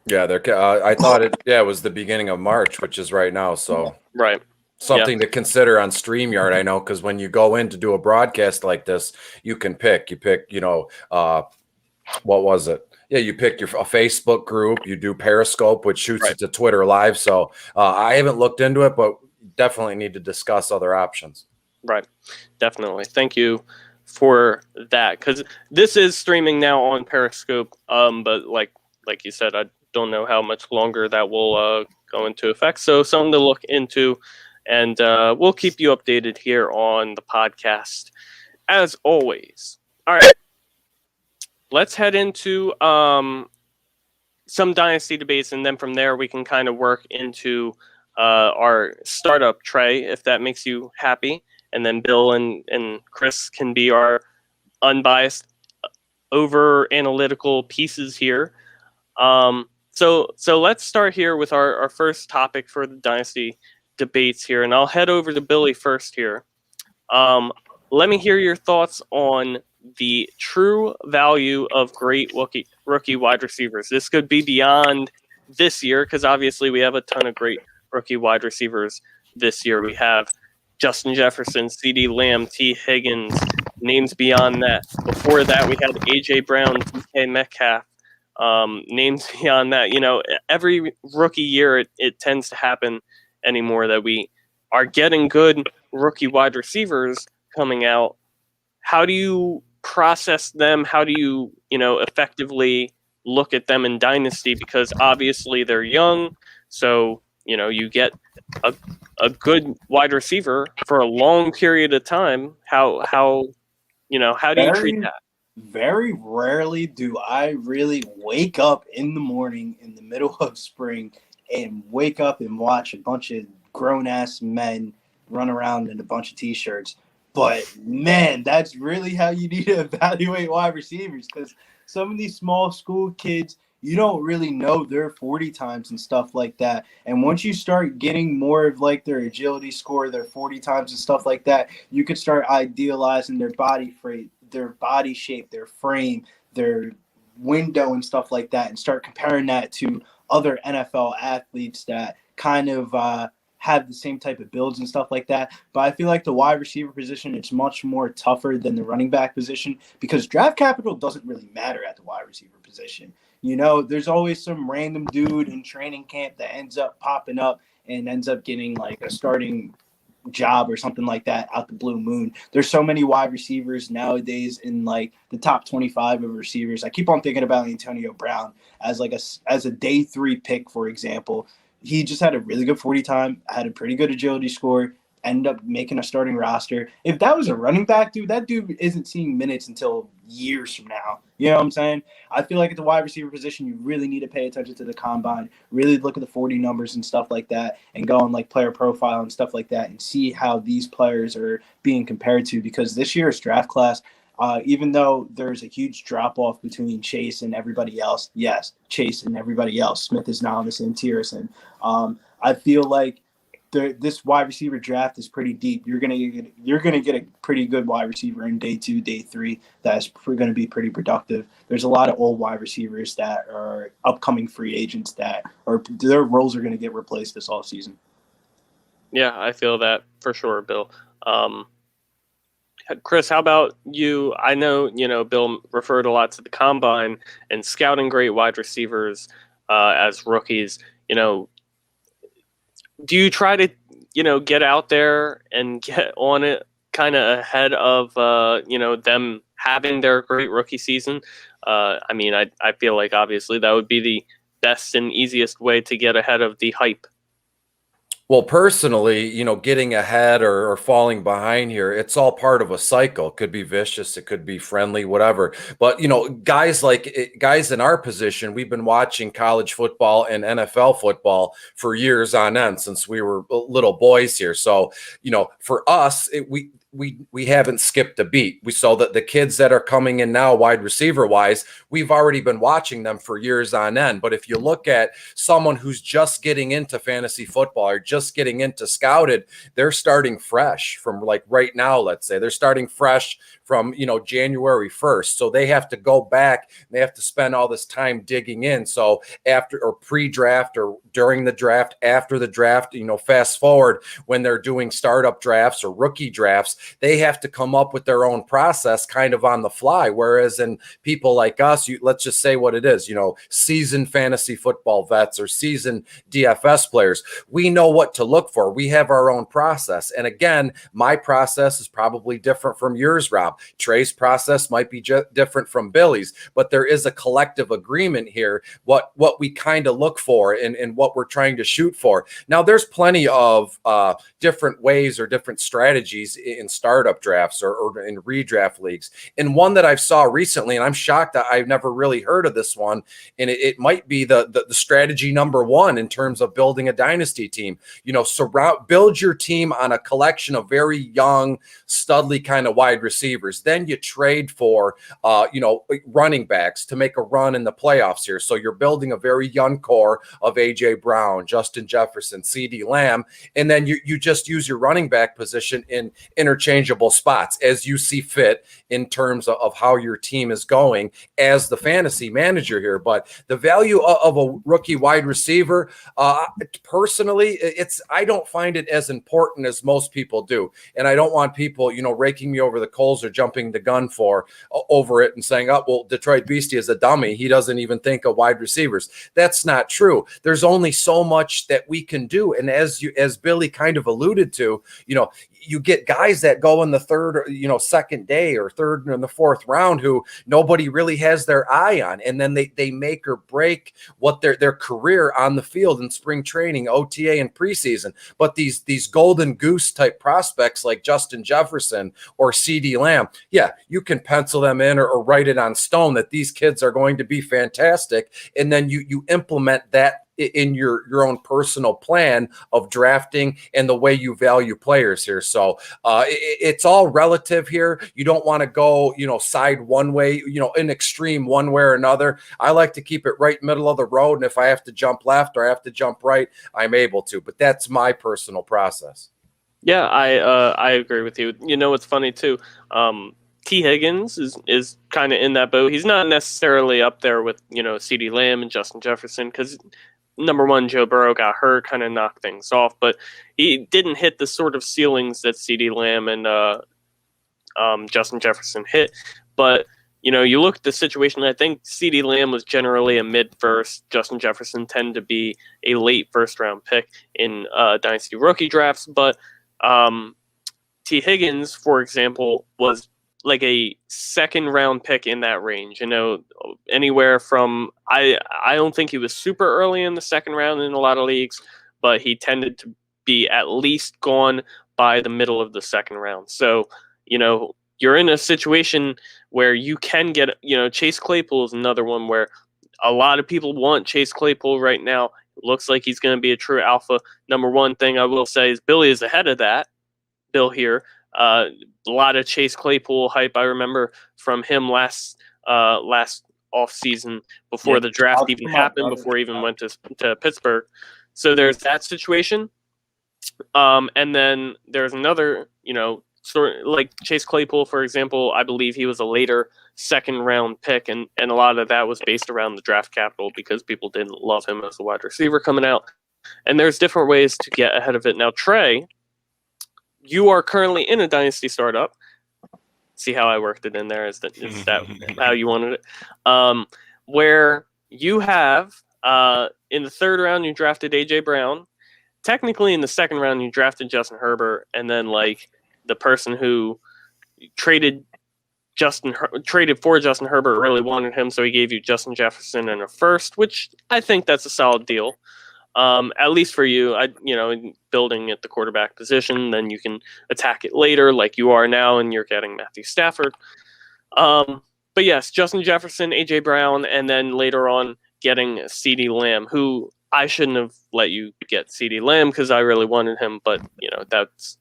Yeah, I thought it was the beginning of March, which is right now. So right. Something to consider on StreamYard, I know, because when you go in to do a broadcast like this, you can pick, what was it? Yeah, you pick a Facebook group, you do Periscope, which shoots it to Twitter Live. So I haven't looked into it, but definitely need to discuss other options. Right. Definitely. Thank you for that, because this is streaming now on Periscope. But like you said, I don't know how much longer that will go into effect. So something to look into, and we'll keep you updated here on the podcast as always. All right. Let's head into some Dynasty debates, and then from there we can kind of work into our startup tray, if that makes you happy. And then Bill and Chris can be our unbiased, over analytical pieces here. So let's start here with our first topic for the Dynasty debates here, and I'll head over to Billy first here. Let me hear your thoughts on the true value of great rookie wide receivers. This could be beyond this year, because obviously we have a ton of great rookie wide receivers this year. We have Justin Jefferson, CeeDee Lamb, T. Higgins, names beyond that. Before that, we had A.J. Brown, DK Metcalf, names beyond that. Every rookie year it tends to happen anymore that we are getting good rookie wide receivers coming out. How do you process them? How do you, effectively look at them in Dynasty? Because obviously they're young, so, you get a good wide receiver for a long period of time. How do you treat that? Very rarely do I really wake up in the morning in the middle of spring and wake up and watch a bunch of grown-ass men run around in a bunch of T-shirts. But, man, that's really how you need to evaluate wide receivers, because some of these small school kids, you don't really know their 40 times and stuff like that. And once you start getting more of like their agility score, their 40 times and stuff like that, you could start idealizing their body shape, their frame, their window and stuff like that, and start comparing that to other NFL athletes that kind of have the same type of builds and stuff like that. But I feel like the wide receiver position, it's much more tougher than the running back position, because draft capital doesn't really matter at the wide receiver position. There's always some random dude in training camp that ends up popping up and ends up getting like a starting job or something like that out the blue moon. There's so many wide receivers nowadays in like the top 25 of receivers. I keep on thinking about Antonio Brown as a day 3 pick, for example. He just had a really good 40 time, had a pretty good agility score, end up making a starting roster. If that was a running back, dude, that dude isn't seeing minutes until years from now. You know what I'm saying? I feel like at the wide receiver position, you really need to pay attention to the combine, really look at the 40 numbers and stuff like that, and go on like player profile and stuff like that and see how these players are being compared to, because this year's draft class, even though there's a huge drop off between Chase and everybody else, yes, Chase and everybody else, Smith is now on the same tier as him. I feel like this wide receiver draft is pretty deep. You're gonna get a pretty good wide receiver in day 2, day 3. That's going to be pretty productive. There's a lot of old wide receivers that are upcoming free agents that are their roles are going to get replaced this offseason. Yeah, I feel that for sure, Bill. Chris, how about you? I know, Bill referred a lot to the combine and scouting great wide receivers as rookies. Do you try to, get out there and get on it kind of ahead of, them having their great rookie season? I feel like obviously that would be the best and easiest way to get ahead of the hype. Well, personally, getting ahead or falling behind here, it's all part of a cycle. It could be vicious, it could be friendly, whatever. But, guys in our position, we've been watching college football and NFL football for years on end since we were little boys here. So, for us, we haven't skipped a beat. We saw that the kids that are coming in now, wide receiver wise, we've already been watching them for years on end. But if you look at someone who's just getting into fantasy football or just getting into scouted, they're starting fresh from like right now. Let's say they're starting fresh from January 1st. So they have to go back and they have to spend all this time digging in. So after or pre-draft or during the draft, after the draft, fast forward when they're doing startup drafts or rookie drafts, they have to come up with their own process kind of on the fly. Whereas in people like us, let's just say what it is, seasoned fantasy football vets or seasoned DFS players, we know what to look for. We have our own process. And again, my process is probably different from yours, Rob. Trey's process might be different from Billy's, but there is a collective agreement here, what we kind of look for and what we're trying to shoot for. Now, there's plenty of different ways or different strategies in startup drafts or in redraft leagues. And one that I've saw recently, and I'm shocked that I've never really heard of this one, and it might be the strategy number one in terms of building a dynasty team. Build your team on a collection of very young, studly kind of wide receivers. Then you trade for, running backs to make a run in the playoffs here. So you're building a very young core of A.J. Brown, Justin Jefferson, C.D. Lamb, and then you just use your running back position in interchangeable spots as you see fit in terms of how your team is going as the fantasy manager here. But the value of a rookie wide receiver, personally, I don't find it as important as most people do. And I don't want people, raking me over the coals or jumping the gun over it and saying, oh, well, Detroit Beastie is a dummy. He doesn't even think of wide receivers. That's not true. There's only so much that we can do. And as Billy kind of alluded to, you get guys that go in the third, second day or third and the fourth round who nobody really has their eye on. And then they make or break what their career on the field in spring training, OTA and preseason. But these golden goose type prospects like Justin Jefferson or C.D. Lamb, yeah, you can pencil them in or write it on stone that these kids are going to be fantastic. And then you implement that in your own personal plan of drafting and the way you value players here. So it's all relative here. You don't want to go, side one way, in extreme one way or another. I like to keep it right middle of the road. And if I have to jump left or I have to jump right, I'm able to. But that's my personal process. Yeah, I agree with you. It's funny too. T. Higgins is kind of in that boat. He's not necessarily up there with, C.D. Lamb and Justin Jefferson because, number one, Joe Burrow got hurt, kind of knocked things off, but he didn't hit the sort of ceilings that C.D. Lamb and Justin Jefferson hit. But, you look at the situation, I think C.D. Lamb was generally a mid-first. Justin Jefferson tended to be a late first-round pick in Dynasty rookie drafts. But T. Higgins, for example, was like a second round pick in that range, anywhere from, I don't think he was super early in the second round in a lot of leagues, but he tended to be at least gone by the middle of the second round. So, you're in a situation where you can get, Chase Claypool is another one where a lot of people want Chase Claypool right now. It looks like he's going to be a true alpha. Number one thing I will say is Billy is ahead of that. Bill here. A lot of Chase Claypool hype I remember from him last off season before the draft even happened, before he even went to Pittsburgh. So there's that situation. And then there's another, sort of like Chase Claypool, for example. I believe he was a later second round pick, and a lot of that was based around the draft capital because people didn't love him as a wide receiver coming out. And there's different ways to get ahead of it. Now, Trey, you are currently in a Dynasty startup. See how I worked it in there? Is that how you wanted it? Where you have, in the third round, you drafted A.J. Brown. Technically, in the second round, you drafted Justin Herbert. And then, the person who traded for Justin Herbert really wanted him, so he gave you Justin Jefferson and a first, which I think that's a solid deal. At least for you, building at the quarterback position, then you can attack it later like you are now, and you're getting Matthew Stafford. But yes, Justin Jefferson, A.J. Brown, and then later on getting CeeDee Lamb, who I shouldn't have let you get CeeDee Lamb because I really wanted him, but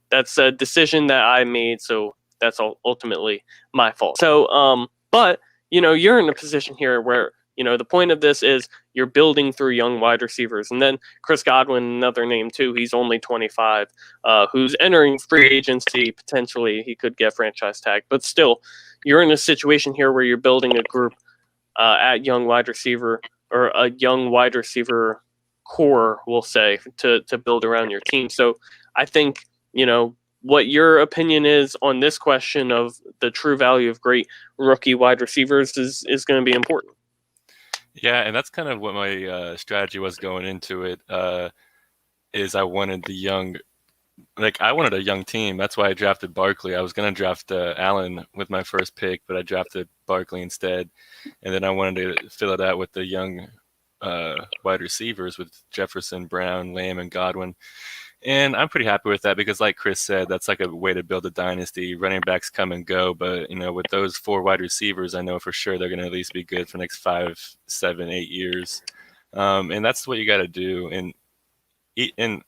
that's a decision that I made, so that's ultimately my fault. So, but you're in a position here where the point of this is you're building through young wide receivers, and then Chris Godwin, another name too. He's only 25, who's entering free agency. Potentially, he could get franchise tag, but still, you're in a situation here where you're building a group at young wide receiver, or a young wide receiver core, we'll say, to build around your team. So I think, what your opinion is on this question of the true value of great rookie wide receivers is going to be important. Yeah, and that's kind of what my strategy was going into it, is I wanted I wanted a young team. That's why I drafted Barkley. I was going to draft Allen with my first pick, but I drafted Barkley instead. And then I wanted to fill it out with the young wide receivers with Jefferson, Brown, Lamb, and Godwin. And I'm pretty happy with that because, like Chris said, that's like a way to build a dynasty. Running backs come and go, but with those 4 wide receivers, I know for sure they're going to at least be good for the next 5, 7, 8 years. And that's what you got to do. And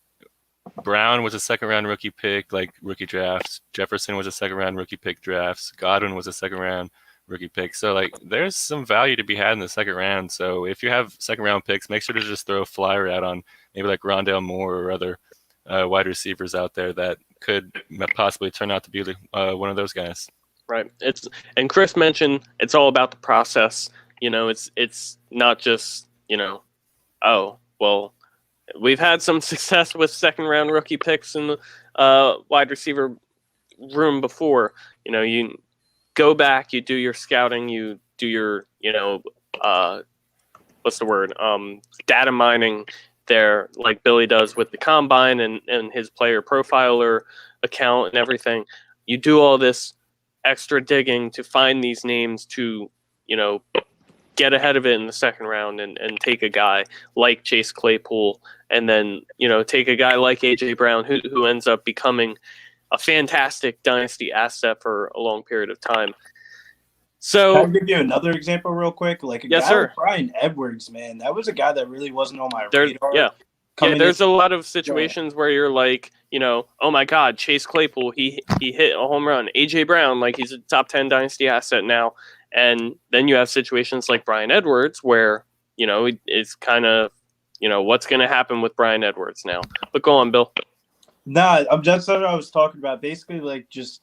Brown was a second-round rookie pick, like rookie drafts. Jefferson was a second-round rookie pick drafts. Godwin was a second-round rookie pick. So, there's some value to be had in the second round. So if you have second-round picks, make sure to just throw a flyer out on maybe like Rondale Moore or other wide receivers out there that could possibly turn out to be one of those guys. Right. And Chris mentioned it's all about the process. It's not just oh well, we've had some success with second round rookie picks in the wide receiver room before. You go back, you do your scouting, you do your what's the word, data mining there, like Billy does with the combine and his player profiler account and everything. You do all this extra digging to find these names to, get ahead of it in the second round and take a guy like Chase Claypool, and then, take a guy like A.J. Brown who ends up becoming a fantastic dynasty asset for a long period of time. So can I give you another example real quick? Like a yes, guy sir. like Bryan Edwards, man. That was a guy that really wasn't on my radar. Yeah, there's a lot of situations where you're like, oh my God, Chase Claypool, he hit a home run. A.J. Brown, he's a top 10 dynasty asset now. And then you have situations like Bryan Edwards where, it's kind of, what's going to happen with Bryan Edwards now. But go on, Bill. Nah, that's what I was talking about. Basically, just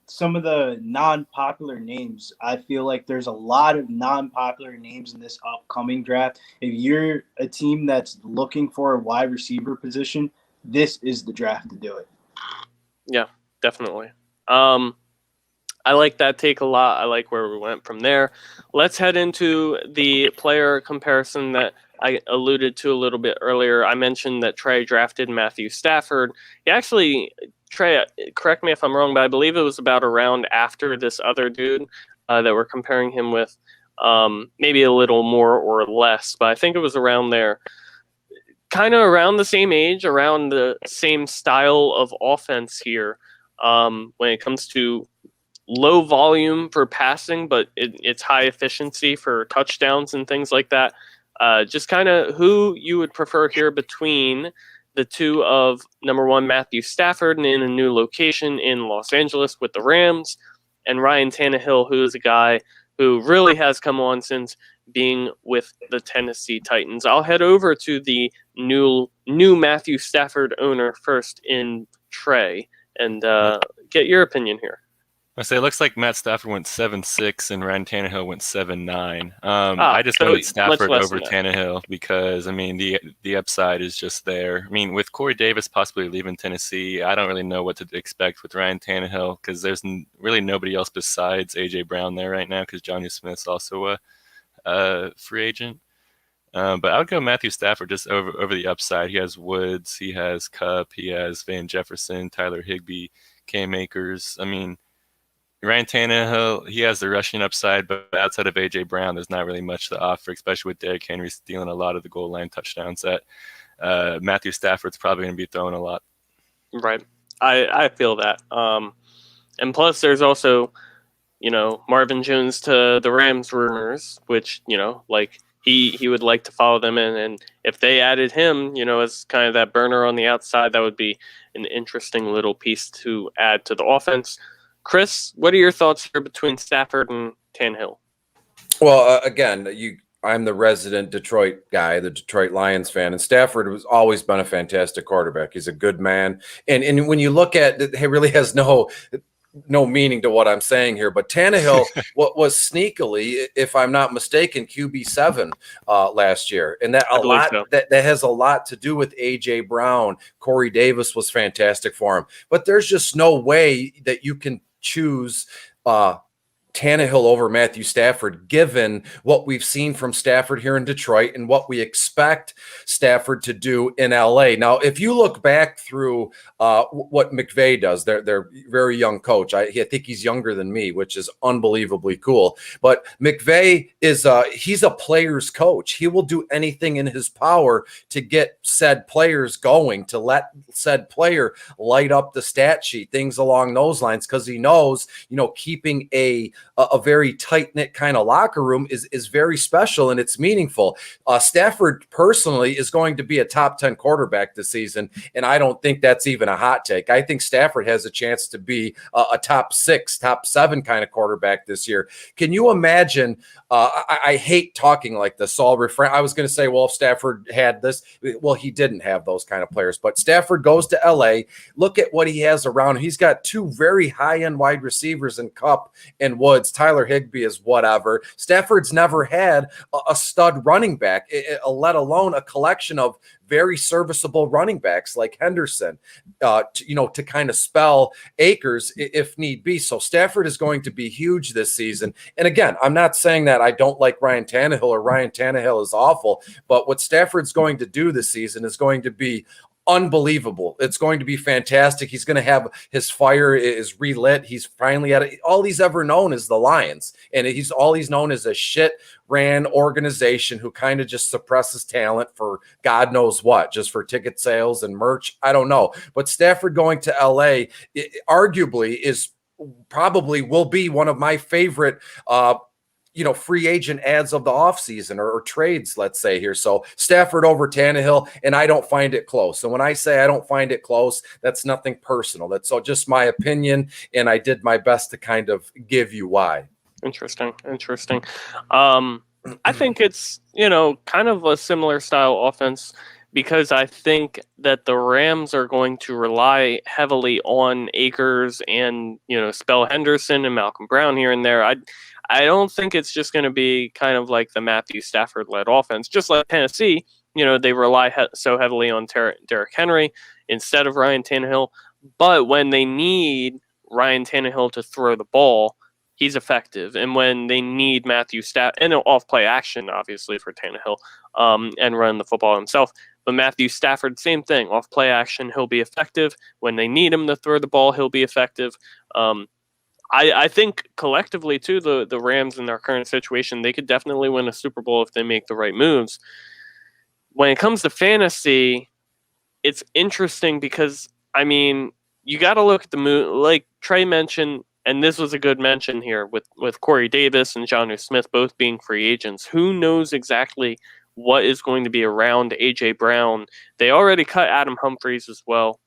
some of the non-popular names. I feel like there's a lot of non-popular names in this upcoming draft. If you're a team that's looking for a wide receiver position, this is the draft to do it. Yeah, definitely. I like that take a lot. I like where we went from there. Let's head into the player comparison that I alluded to a little bit earlier. I mentioned that Trey drafted Matthew Stafford. He actually, Trey, correct me if I'm wrong, but I believe it was about a round after this other dude that we're comparing him with. Maybe a little more or less, but I think it was around there. kind of around the same age, around the same style of offense here when it comes to low volume for passing, but it's high efficiency for touchdowns and things like that. Just kind of who you would prefer here between the two of, number one, Matthew Stafford and in a new location in Los Angeles with the Rams, and Ryan Tannehill, who is a guy who really has come on since being with the Tennessee Titans. I'll head over to the new Matthew Stafford owner first in Trey and get your opinion here. I say it looks like Matt Stafford went 7-6 and Ryan Tannehill went 7-9. I just went Stafford over Tannehill because I mean the upside is just there. I mean, with Corey Davis possibly leaving Tennessee, I don't really know what to expect with Ryan Tannehill because there's really nobody else besides AJ Brown there right now because Johnny Smith's also a free agent. But I would go Matthew Stafford just over the upside. He has Woods, he has Kupp, he has Van Jefferson, Tyler Higbee, Cam Akers. I mean, Ryan Tannehill, he has the rushing upside, but outside of A.J. Brown, there's not really much to offer, especially with Derrick Henry stealing a lot of the goal line touchdowns that Matthew Stafford's probably going to be throwing a lot. Right. I feel that. And plus, there's also, Marvin Jones to the Rams rumors, which, like he would like to follow them in. And if they added him, as kind of that burner on the outside, that would be an interesting little piece to add to the offense. Chris, what are your thoughts here between Stafford and Tannehill? Well, again, I'm the resident Detroit guy, the Detroit Lions fan, and Stafford has always been a fantastic quarterback. He's a good man, and when you look at it, he really has no meaning to what I'm saying here. But Tannehill was sneakily, if I'm not mistaken, QB7 last year, and that has a lot to do with AJ Brown. Corey Davis was fantastic for him, but there's just no way that you can choose Tannehill over Matthew Stafford, given what we've seen from Stafford here in Detroit and what we expect Stafford to do in LA. Now, if you look back through what McVay does, their very young coach, I think he's younger than me, which is unbelievably cool. But McVay he's a player's coach. He will do anything in his power to get said players going, to let said player light up the stat sheet, things along those lines, because he knows, keeping a very tight-knit kind of locker room is very special and it's meaningful. Stafford personally is going to be a top 10 quarterback this season, and I don't think that's even a hot take. I think Stafford has a chance to be a top 6, top 7 kind of quarterback this year. Can you imagine? I hate talking like this, so I'll refrain. I was going to say, well, if Stafford had this, well, he didn't have those kind of players, but Stafford goes to LA. Look at what he has around him. He's got 2 very high-end wide receivers in Kupp and Woods. Tyler Higbee is whatever. Stafford's never had a stud running back, let alone a collection of very serviceable running backs like Henderson, to kind of spell Akers if need be. So Stafford is going to be huge this season. And again, I'm not saying that I don't like Ryan Tannehill or Ryan Tannehill is awful, but what Stafford's going to do this season is going to be unbelievable. It's going to be fantastic. He's going to have his fire is relit. He's finally at it. All he's ever known is the Lions, and he's known as a shit ran organization who kind of just suppresses talent for God knows what, just for ticket sales and merch. I don't know. But Stafford going to LA arguably is probably will be one of my favorite free agent ads of the offseason or trades, let's say here. So Stafford over Tannehill, and I don't find it close. And when I say I don't find it close, that's nothing personal. That's all just my opinion, and I did my best to kind of give you why. Interesting. I think it's, kind of a similar style offense because I think that the Rams are going to rely heavily on Akers and, Spell Henderson and Malcolm Brown here and there. I don't think it's just going to be kind of like the Matthew Stafford-led offense. Just like Tennessee, they rely so heavily on Derrick Henry instead of Ryan Tannehill. But when they need Ryan Tannehill to throw the ball, he's effective. And when they need Matthew Stafford, and an off-play action, obviously, for Tannehill, and run the football himself. But Matthew Stafford, same thing. Off-play action, he'll be effective. When they need him to throw the ball, he'll be effective. I think collectively, too, the Rams in their current situation, they could definitely win a Super Bowl if they make the right moves. when it comes to fantasy, it's interesting because, I mean, you got to look at the move. Like Trey mentioned, and this was a good mention here with Corey Davis and Jonnu Smith both being free agents. Who knows exactly what is going to be around A.J. Brown? They already cut Adam Humphries as well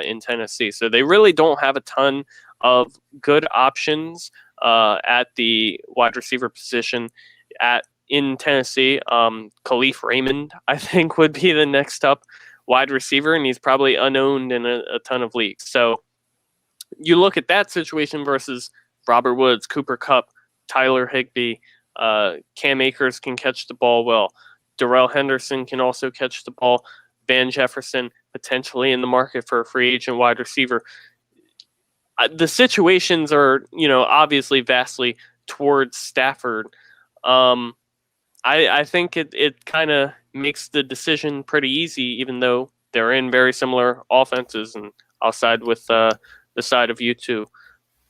in Tennessee. So they really don't have a ton of good options at the wide receiver position in Tennessee. Khalif Raymond, I think, would be the next up wide receiver, and he's probably unowned in a ton of leagues. So you look at that situation versus Robert Woods, Cooper Kupp, Tyler Higbee, Cam Akers can catch the ball well. Darrell Henderson can also catch the ball. Van Jefferson potentially in the market for a free agent wide receiver. The situations are, obviously vastly towards Stafford. I think it kind of makes the decision pretty easy, even though they're in very similar offenses, and I'll side with the side of you two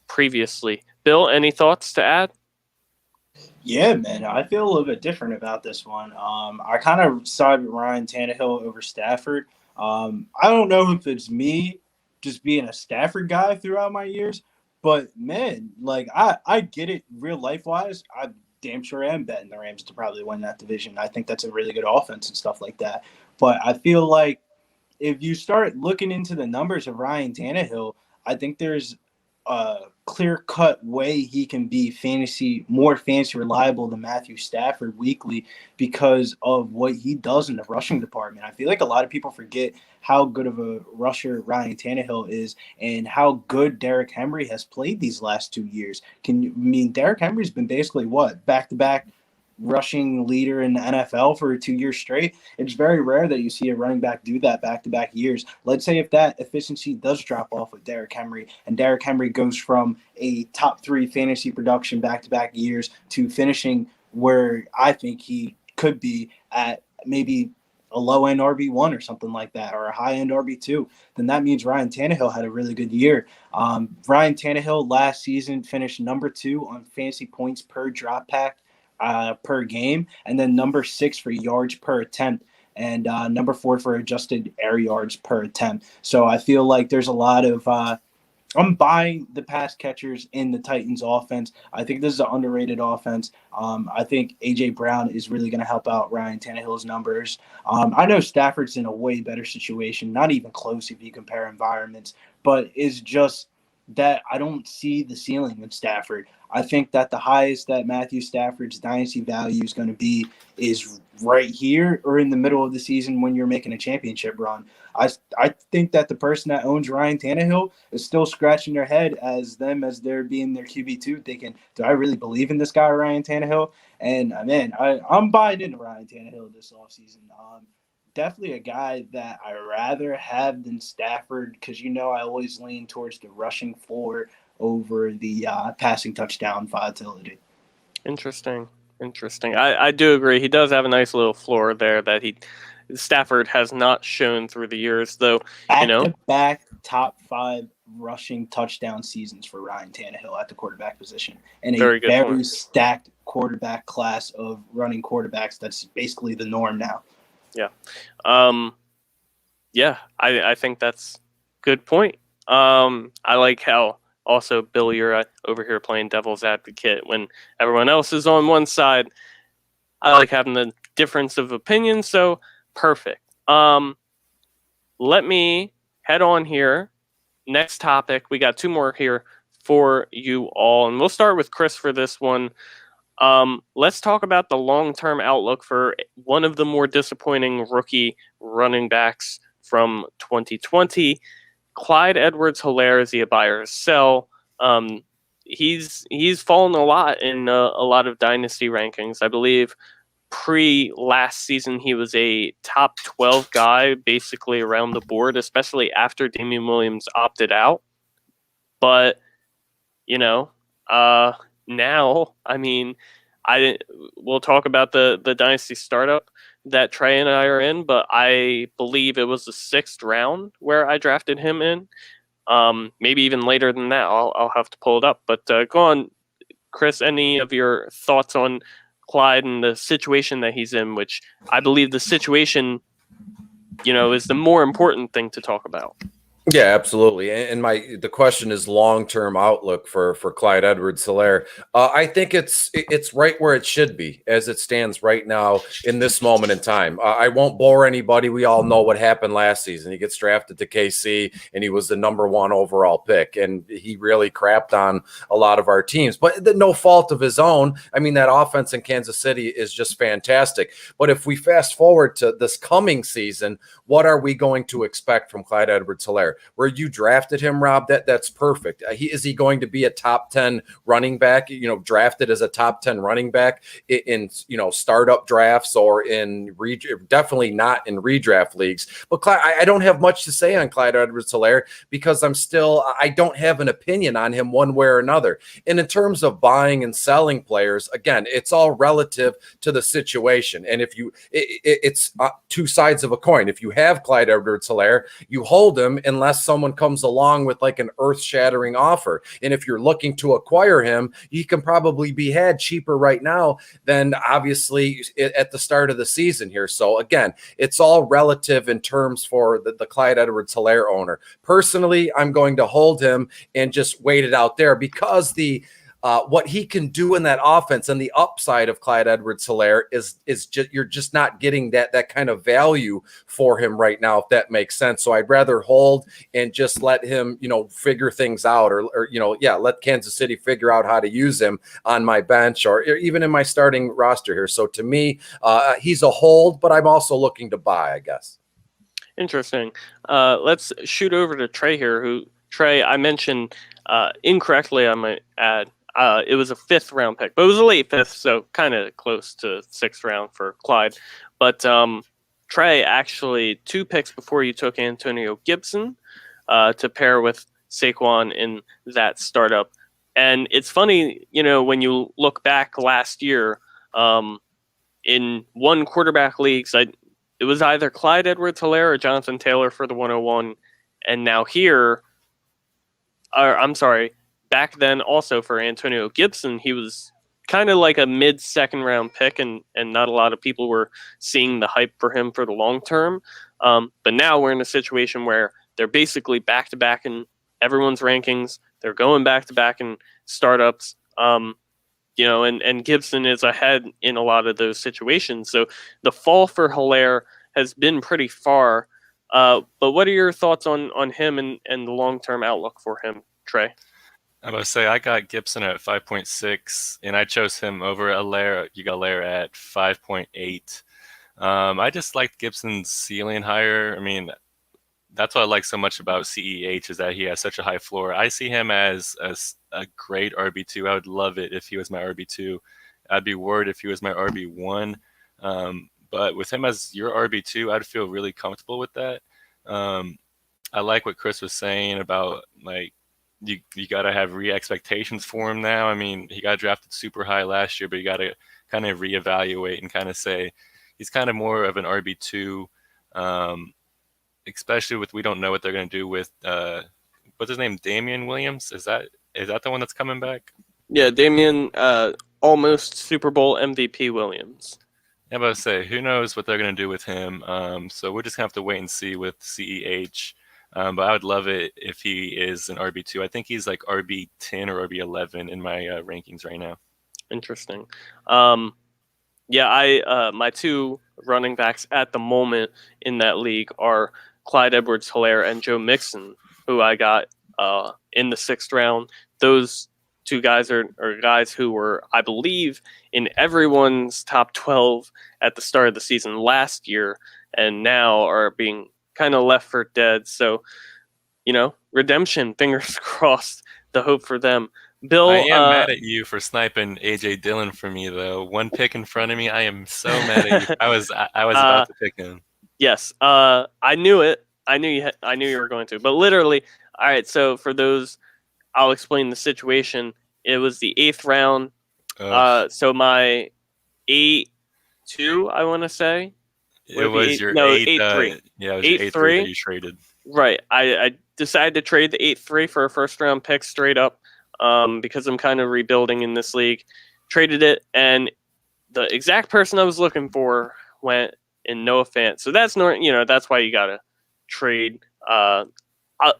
previously. Bill, any thoughts to add? Yeah, man, I feel a little bit different about this one. I kind of side with Ryan Tannehill over Stafford. I don't know if it's me just being a Stafford guy throughout my years, but man, like I get it real life wise. I damn sure am betting the Rams to probably win that division. I think that's a really good offense and stuff like that. But I feel like if you start looking into the numbers of Ryan Tannehill, I think there's a clear-cut way he can be more fantasy reliable than Matthew Stafford weekly because of what he does in the rushing department. I feel like a lot of people forget how good of a rusher Ryan Tannehill is and how good Derrick Henry has played these last 2 years. Derrick Henry's been basically back-to-back rushing leader in the NFL for 2 years straight. It's very rare that you see a running back do that back-to-back years. Let's say if that efficiency does drop off with Derrick Henry, and Derrick Henry goes from a top 3 fantasy production back-to-back years to finishing where I think he could be at maybe a low-end RB1 or something like that, or a high-end RB2, then that means Ryan Tannehill had a really good year. Ryan Tannehill last season finished number 2 on fantasy points per drop back per game, and then number 6 for yards per attempt, and number 4 for adjusted air yards per attempt. So I feel like there's a lot of I'm buying the pass catchers in the Titans offense. I think this is an underrated offense. I think A.J. Brown is really going to help out Ryan Tannehill's numbers. I know Stafford's in a way better situation, not even close if you compare environments, but it's just that I don't see the ceiling in Stafford. I think that the highest that Matthew Stafford's dynasty value is going to be is right here or in the middle of the season when you're making a championship run. I think that the person that owns Ryan Tannehill is still scratching their head as they're being their QB2, thinking, do I really believe in this guy, Ryan Tannehill? And man, I'm buying into Ryan Tannehill this offseason. Definitely a guy that I rather have than Stafford because, I always lean towards the rushing floor over the passing touchdown volatility. Interesting. I do agree. He does have a nice little floor there that Stafford has not shown through the years, though. Back-to-back top 5 rushing touchdown seasons for Ryan Tannehill at the quarterback position, and a very stacked quarterback class of running quarterbacks. That's basically the norm now. Yeah. I think that's a good point. I like how also, Bill, you're over here playing devil's advocate when everyone else is on one side. I like having the difference of opinion, so perfect. Let me head on here. Next topic. We got 2 more here for you all, and we'll start with Chris for this one. Let's talk about the long-term outlook for one of the more disappointing rookie running backs from 2020. Clyde Edwards-Helaire, is he a buy or a sell? He's fallen a lot in a lot of dynasty rankings. I believe pre-last season he was a top 12 guy basically around the board, especially after Damian Williams opted out. But, now, we'll talk about the Dynasty startup that Trey and I are in, but I believe it was the 6th round where I drafted him in. Maybe even later than that. I'll have to pull it up. But go on, Chris, any of your thoughts on Clyde and the situation that he's in, which I believe the situation, is the more important thing to talk about. Yeah, absolutely. And the question is long-term outlook for Clyde Edwards-Helaire. I think it's right where it should be as it stands right now in this moment in time. I won't bore anybody. We all know what happened last season. He gets drafted to KC and he was the #1 overall pick, and he really crapped on a lot of our teams, but no fault of his own. I mean, that offense in Kansas City is just fantastic. But if we fast forward to this coming season, what are we going to expect from Clyde Edwards-Helaire? Where you drafted him, Rob, that's perfect. Is he going to be a top 10 running back, drafted as a top 10 running back in startup drafts or definitely not in redraft leagues. But I don't have much to say on Clyde Edwards-Helaire because I don't have an opinion on him one way or another. And in terms of buying and selling players, again, it's all relative to the situation. And it's two sides of a coin. If you have Clyde Edwards-Helaire, you hold him unless someone comes along with like an earth-shattering offer. And if you're looking to acquire him, he can probably be had cheaper right now than obviously at the start of the season here. So again, it's all relative in terms for the Clyde Edwards-Helaire owner. Personally, I'm going to hold him and just wait it out there because what he can do in that offense and the upside of Clyde Edwards-Helaire is just you're just not getting that kind of value for him right now, if that makes sense. So I'd rather hold and just let him, figure things out, or let Kansas City figure out how to use him on my bench or even in my starting roster here. So to me, he's a hold, but I'm also looking to buy, I guess. Interesting. Let's shoot over to Trey here. Trey, I mentioned incorrectly, I might add. It was a 5th round pick, but it was a late 5th, so kind of close to 6th round for Clyde. But Trey, actually 2 picks before you took Antonio Gibson to pair with Saquon in that startup. And it's funny, when you look back last year in one quarterback leagues, it was either Clyde Edwards-Helaire or Jonathan Taylor for the 101. And now back then also for Antonio Gibson, he was kind of like a mid-second round pick, and not a lot of people were seeing the hype for him for the long term. But now we're in a situation where they're basically back-to-back in everyone's rankings. They're going back-to-back in startups, and Gibson is ahead in a lot of those situations. So the fall for Helaire has been pretty far. But what are your thoughts on him and the long-term outlook for him, Trey? I was say I got Gibson at 5.6, and I chose him over Helaire. You got Helaire at 5.8. I just liked Gibson's ceiling higher. I mean, that's what I like so much about CEH is that he has such a high floor. I see him as a great RB2. I would love it if he was my RB2. I'd be worried if he was my RB1. But with him as your RB2, I'd feel really comfortable with that. I like what Chris was saying about you got to have expectations for him now. I mean, he got drafted super high last year, but you got to kind of reevaluate and kind of say he's kind of more of an RB2, especially with we don't know what they're going to do with what's his name, Damian Williams. Is that the one that's coming back? Yeah, Damian, almost Super Bowl MVP Williams. Yeah, but I say who knows what they're going to do with him. So we're just gonna have to wait and see with CEH. But I would love it if he is an RB2. I think he's like RB10 or RB11 in my rankings right now. Interesting. My 2 running backs at the moment in that league are Clyde Edwards-Helaire and Joe Mixon, who I got in the 6th round. Those 2 guys are guys who were, I believe, in everyone's top 12 at the start of the season last year, and now are being kind of left for dead. So, redemption, fingers crossed, the hope for them. Bill, I am mad at you for sniping AJ Dillon for me, though. 1 pick in front of me. I am so mad at you. I was about to pick him. Yes, I knew it. I knew you were going to. But literally, all right. So for those, I'll explain the situation. It was the 8th round. So my 8-2, I want to say. It was your 8-3. Yeah, it was 8-3 that you traded. Right. I decided to trade the 8-3 for a 1st round pick straight up because I'm kind of rebuilding in this league. Traded it, and the exact person I was looking for went in Noah Fant. So that's that's why you gotta trade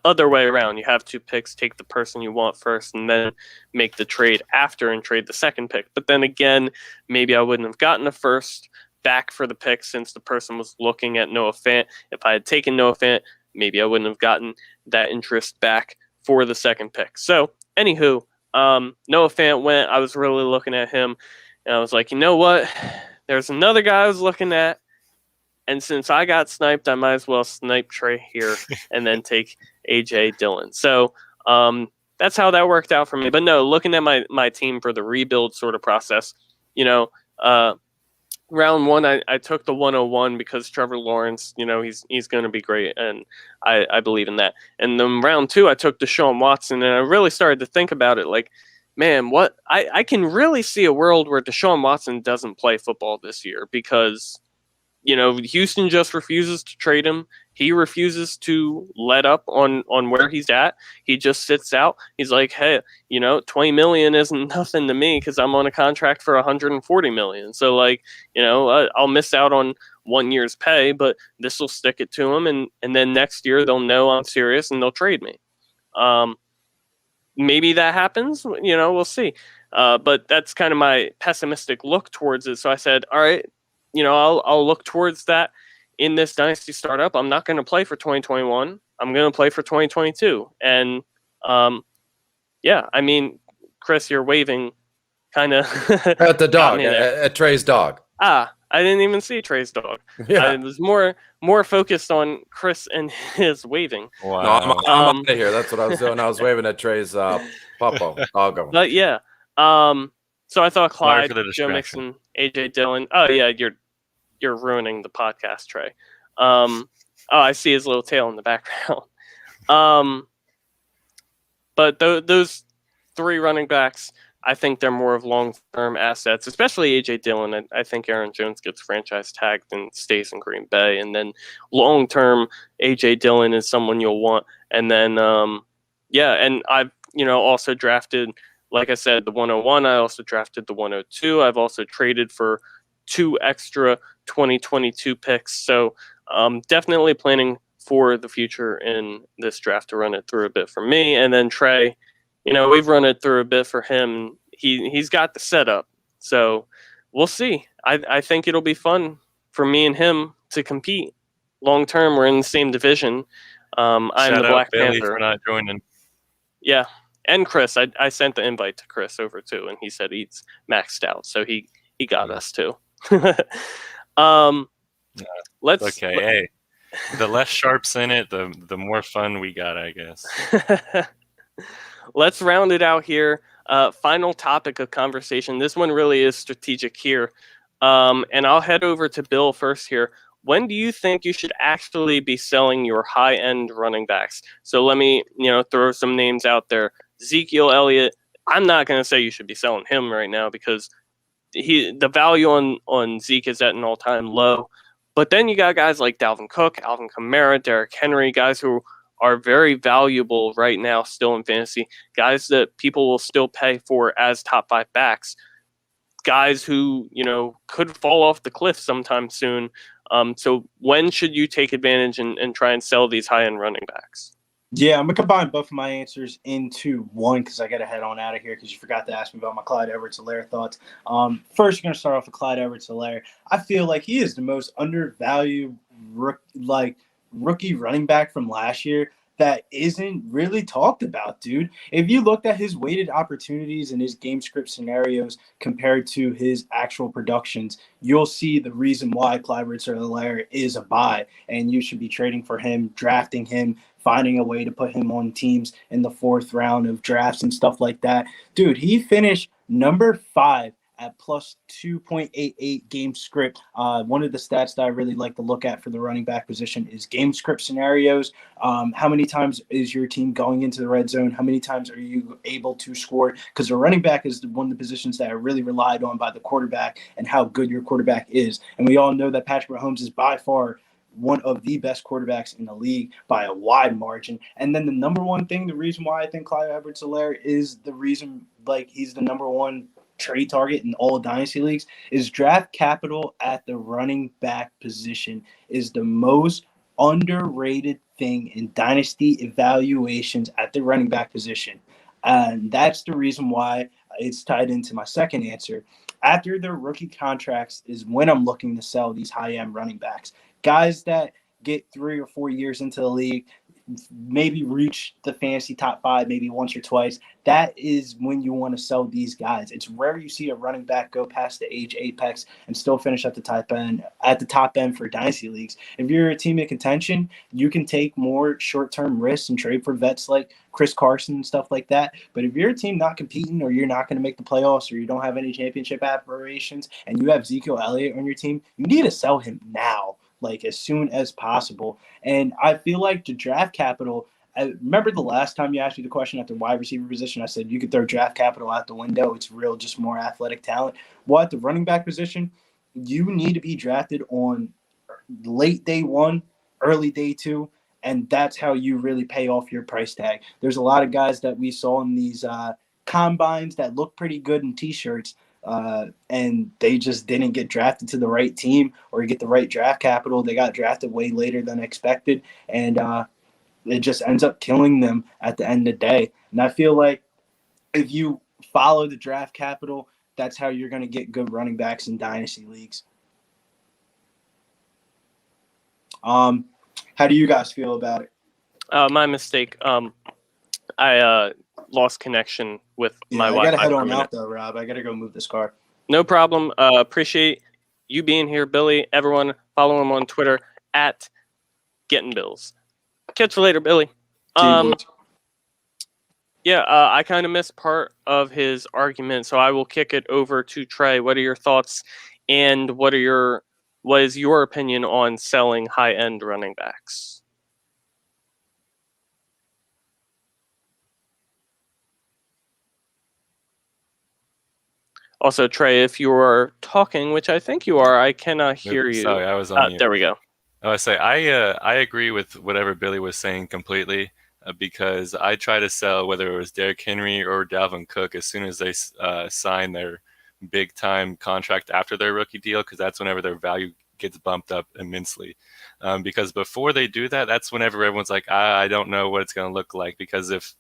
other way around. You have 2 picks, take the person you want first, and then make the trade after and trade the second pick. But then again, maybe I wouldn't have gotten a first back for the pick since the person was looking at Noah Fant. If I had taken Noah Fant, maybe I wouldn't have gotten that interest back for the second pick. So, anywho, Noah Fant went. I was really looking at him, and I was like, you know what? There's another guy I was looking at, and since I got sniped, I might as well snipe Trey here and then take A.J. Dillon. So that's how that worked out for me. But no, looking at my team for the rebuild sort of process, round 1, I took the 101 because Trevor Lawrence, he's going to be great, and I believe in that. And then round 2, I took Deshaun Watson, and I really started to think about it like, man, what I can really see a world where Deshaun Watson doesn't play football this year because Houston just refuses to trade him. He refuses to let up on where he's at. He just sits out. He's like, hey, $20 million isn't nothing to me because I'm on a contract for $140 million. So I'll miss out on 1 year's pay, but this will stick it to him. And then next year they'll know I'm serious and they'll trade me. Maybe that happens, we'll see. But that's kind of my pessimistic look towards it. So I said, all right, I'll look towards that in this Dynasty startup. I'm not going to play for 2021. I'm going to play for 2022. And Chris, you're waving kind of at the dog, at Trey's dog. I didn't even see Trey's dog. Yeah. I was more focused on Chris and his waving. Wow. No, I'm out of here. That's what I was doing. I was waving at Trey's puppo. Doggo. But yeah. So I thought Clyde, Joe Mixon, A.J. Dillon. Oh yeah, you're ruining the podcast, Trey. I see his little tail in the background. But those 3 running backs, I think they're more of long-term assets, especially A.J. Dillon. I think Aaron Jones gets franchise tagged and stays in Green Bay. And then long-term, A.J. Dillon is someone you'll want. And then, and I've, also drafted, like I said, the 101. I also drafted the 102. I've also traded for 2 extra 2022 picks. So definitely planning for the future in this draft to run it through a bit for me. And then Trey, we've run it through a bit for him. He's got the setup. So we'll see. I think it'll be fun for me and him to compete. Long term, we're in the same division. I'm the Black Billy Panther. For not joining. Yeah. And Chris, I sent the invite to Chris over too, and he said he's maxed out. So he got us too. Hey, the less sharps in it, the more fun we got, I guess. Let's round it out here. Final topic of conversation. This one really is strategic here. And I'll head over to Bill first here. When do you think you should actually be selling your high-end running backs? So let me, throw some names out there. Ezekiel Elliott, I'm not going to say you should be selling him right now because the value on Zeke is at an all-time low. But then you got guys like Dalvin Cook, Alvin Kamara, Derrick Henry, guys who are very valuable right now still in fantasy, guys that people will still pay for as top 5 backs, guys who, could fall off the cliff sometime soon. So when should you take advantage and try and sell these high-end running backs? Yeah, I'm going to combine both of my answers into one because I got to head on out of here because you forgot to ask me about my Clyde Edwards-Helaire thoughts. First, you're going to start off with Clyde Edwards-Helaire. I feel like he is the most undervalued rookie running back from last year that isn't really talked about, dude. If you looked at his weighted opportunities and his game script scenarios compared to his actual productions, you'll see the reason why Clyde Edwards-Helaire is a buy, and you should be trading for him, drafting him, finding a way to put him on teams in the 4th round of drafts and stuff like that. Dude, he finished number 5 at plus 2.88 game script. One of the stats that I really like to look at for the running back position is game script scenarios. How many times is your team going into the red zone? How many times are you able to score? Because the running back is one of the positions that are really relied on by the quarterback and how good your quarterback is. And we all know that Patrick Mahomes is by far one of the best quarterbacks in the league by a wide margin. And then the number one thing, the reason why I think Clyde Edwards-Helaire is the reason, he's the number one trade target in all Dynasty leagues, is draft capital at the running back position is the most underrated thing in Dynasty evaluations at the running back position. And that's the reason why it's tied into my second answer. After their rookie contracts is when I'm looking to sell these high-end running backs. Guys that get 3 or 4 years into the league, maybe reach the fantasy top 5 maybe once or twice. That is when you want to sell these guys. It's rare you see a running back go past the age apex and still finish at the top end for dynasty leagues. If you're a team in contention, you can take more short-term risks and trade for vets like Chris Carson and stuff like that. But if you're a team not competing, or you're not going to make the playoffs, or you don't have any championship aspirations, and you have Ezekiel Elliott on your team, you need to sell him now, like as soon as possible. And I feel like the draft capital, I remember the last time you asked me the question at the wide receiver position, I said you could throw draft capital out the window. It's real, just more athletic talent. Well, at the running back position, you need to be drafted on late day 1, early day 2, and that's how you really pay off your price tag. There's a lot of guys that we saw in these combines that look pretty good in T-shirts, and they just didn't get drafted to the right team or get the right draft capital. They got drafted way later than expected, and it just ends up killing them at the end of the day. And I feel like if you follow the draft capital, that's how you're going to get good running backs in dynasty leagues. How do you guys feel about it? My mistake. I lost connection with my Wi-Fi. I gotta head on out though, Rob. I gotta go move this car. No problem. Appreciate you being here, Billy. Everyone, follow him on Twitter at Getting Bills. Catch you later, Billy. Yeah, I kind of missed part of his argument, so I will kick it over to Trey. What are your thoughts, and what is your opinion on selling high-end running backs? Also, Trey, if you are talking, which I think you are, I cannot hear you. Sorry, I was on mute. There we go. I say I agree with whatever Billy was saying completely, because I try to sell whether it was Derrick Henry or Dalvin Cook as soon as they sign their big time contract after their rookie deal, because that's whenever their value gets bumped up immensely. Because before they do that, that's whenever everyone's like, I don't know what it's going to look like, because if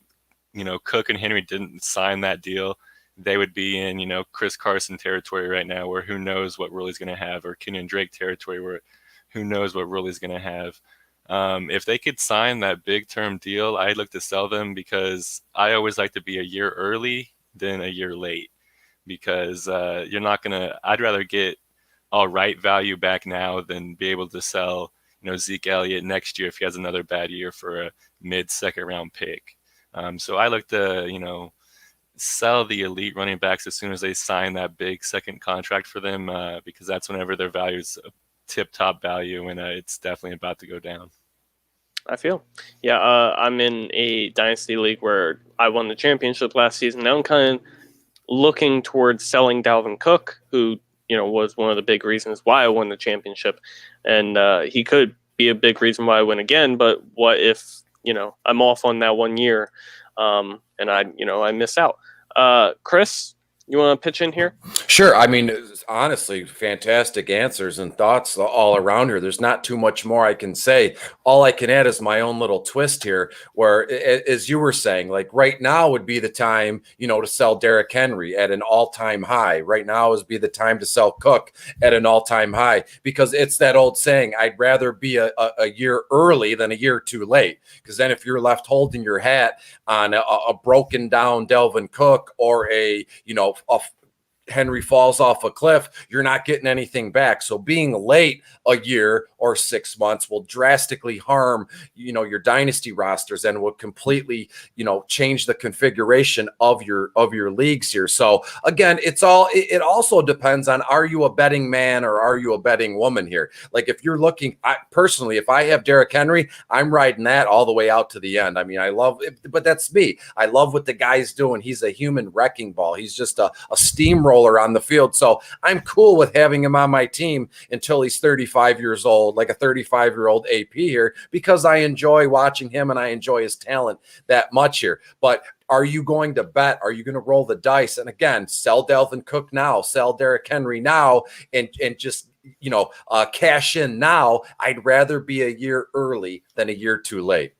Cook and Henry didn't sign that deal, they would be in Chris Carson territory right now, where who knows what role he's going to have, or Kenyon Drake territory, where who knows what role he's going to have. If they could sign that big term deal, I'd look to sell them, because I always like to be a year early than a year late, because you're not going to, I'd rather get all right value back now than be able to sell, Zeke Elliott next year if he has another bad year for a mid-second round pick. So I look to, sell the elite running backs as soon as they sign that big second contract for them, because that's whenever their value is tip-top value, and it's definitely about to go down. I feel. Yeah, I'm in a dynasty league where I won the championship last season. Now I'm kind of looking towards selling Dalvin Cook, who was one of the big reasons why I won the championship, and he could be a big reason why I win again. But what if I'm off on that 1 year, and I miss out? Chris, you want to pitch in here? Sure. I mean, honestly, fantastic answers and thoughts all around here. There's not too much more I can say. All I can add is my own little twist here, where, as you were saying, like right now would be the time, to sell Derrick Henry at an all-time high. Right now would be the time to sell Cook at an all-time high, because it's that old saying, I'd rather be a year early than a year too late. Because then if you're left holding your hat on a broken down Dalvin Cook, or a Henry falls off a cliff, you're not getting anything back. So being late a year or 6 months will drastically harm, your dynasty rosters, and will completely, change the configuration of your leagues here. So again, it also depends on, are you a betting man or are you a betting woman here? Like if you're looking, personally, if I have Derrick Henry, I'm riding that all the way out to the end. I mean, I love it, but that's me. I love what the guy's doing. He's a human wrecking ball. He's just a steamroller on the field. So I'm cool with having him on my team until he's 35 years old, like a 35-year-old AP here, because I enjoy watching him and I enjoy his talent that much here. But Are you going to bet? Are you going to roll the dice? And again, sell Dalvin Cook now, sell Derrick Henry now, and just cash in now. I'd rather be a year early than a year too late.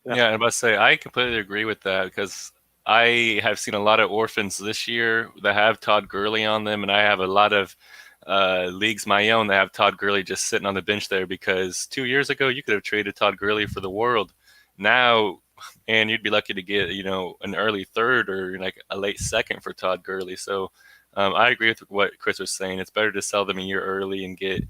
Yeah, I'm about to say I completely agree with that because I have seen a lot of orphans this year that have Todd Gurley on them, and I have a lot of leagues my own that have Todd Gurley just sitting on the bench there because 2 years ago you could have traded Todd Gurley for the world. Now, and you'd be lucky to get an early third or like a late second for Todd Gurley. So I agree with what Chris was saying. It's better to sell them a year early and get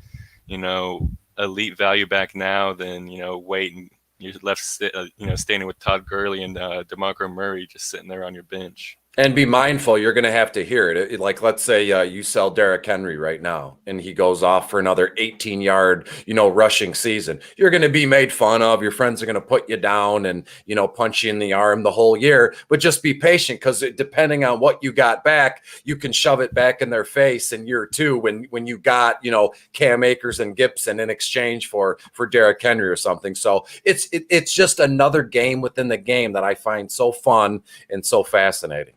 elite value back now than wait and you're left standing with Todd Gurley and DeMarco Murray just sitting there on your bench. And be mindful, you're going to have to hear it. Like, let's say you sell Derrick Henry right now, and he goes off for another 18-yard, rushing season. You're going to be made fun of. Your friends are going to put you down and, punch you in the arm the whole year. But just be patient because depending on what you got back, you can shove it back in their face in year two when you got, Cam Akers and Gibson in exchange for Derrick Henry or something. So it's just another game within the game that I find so fun and so fascinating.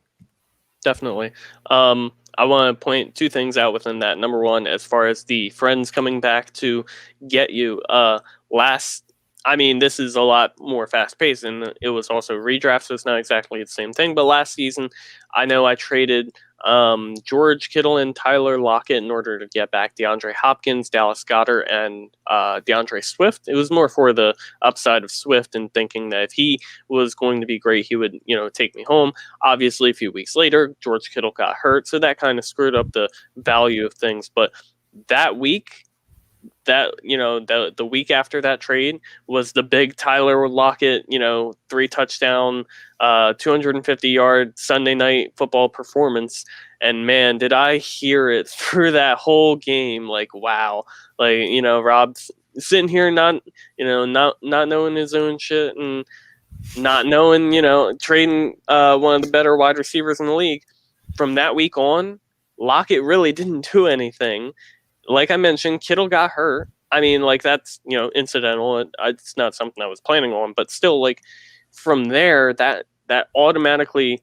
Definitely. I want to point two things out within that. Number one, as far as the friends coming back to get you, this is a lot more fast paced, and it was also redraft, so it's not exactly the same thing. But last season, I know I traded George Kittle and Tyler Lockett in order to get back DeAndre Hopkins, Dallas Goedert, and DeAndre Swift. It was more for the upside of Swift and thinking that if he was going to be great, he would, take me home. Obviously, a few weeks later, George Kittle got hurt, so that kind of screwed up the value of things. But that week, the week after that trade was the big Tyler Lockett, 3 touchdown, 250-yard Sunday night football performance. And man, did I hear it through that whole game. Like, wow. Like, Rob's sitting here not knowing his own shit and not knowing, trading one of the better wide receivers in the league. From that week on, Lockett really didn't do anything. Like I mentioned, Kittle got hurt. That's, incidental. It's not something I was planning on, but still, from there, that automatically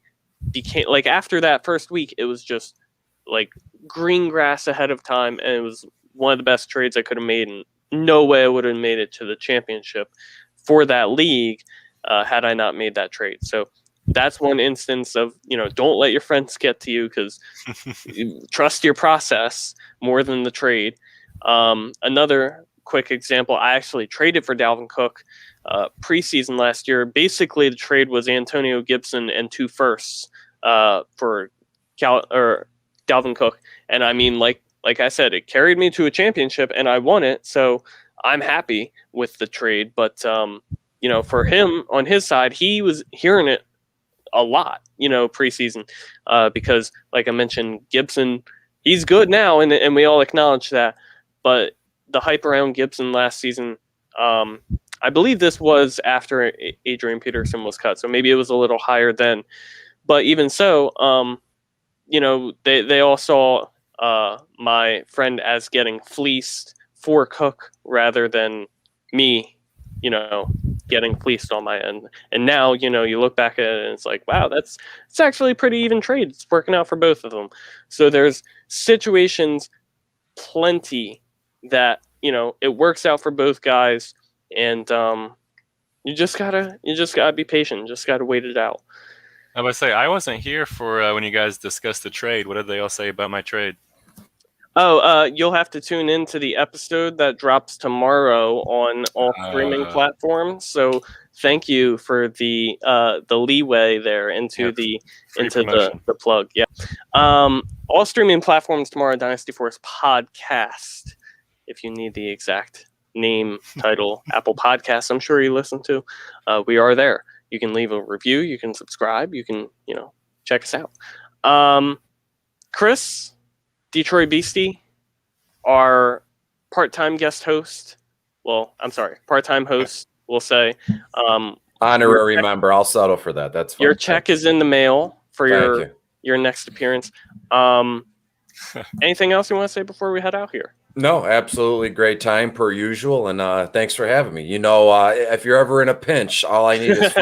became, after that first week, it was just, green grass ahead of time, and it was one of the best trades I could have made, and no way I would have made it to the championship for that league had I not made that trade. So that's one instance of, don't let your friends get to you because trust your process more than the trade. Another quick example, I actually traded for Dalvin Cook preseason last year. Basically, the trade was Antonio Gibson and 2 firsts for Dalvin Cook. And like I said, it carried me to a championship and I won it. So I'm happy with the trade. But, for him on his side, he was hearing it a lot, preseason, because like I mentioned, Gibson, he's good now, and we all acknowledge that. But the hype around Gibson last season, I believe this was after Adrian Peterson was cut, so maybe it was a little higher then. But even so, they all saw my friend as getting fleeced for Cook rather than me, getting fleeced on my end. And now, you look back at it and it's like, wow, it's actually a pretty even trade. It's working out for both of them. So there's situations plenty that, it works out for both guys. And you just gotta be patient. You just gotta wait it out. I was say I wasn't here for when you guys discussed the trade. What did they all say about my trade? Oh, you'll have to tune into the episode that drops tomorrow on all streaming platforms. So thank you for the leeway there into the plug. Yeah. All streaming platforms tomorrow, Dynasty Force podcast. If you need the exact name, title, Apple Podcasts, I'm sure you listen to. We are there. You can leave a review. You can subscribe. You can, check us out. Chris, Detroit Beastie, our part-time guest host. Well, I'm sorry, part-time host, we'll say. Honorary member. I'll settle for that. That's fine. Your check is in the mail for your next appearance. Anything else you want to say before we head out here? No, absolutely great time per usual, and thanks for having me. If you're ever in a pinch, all I need is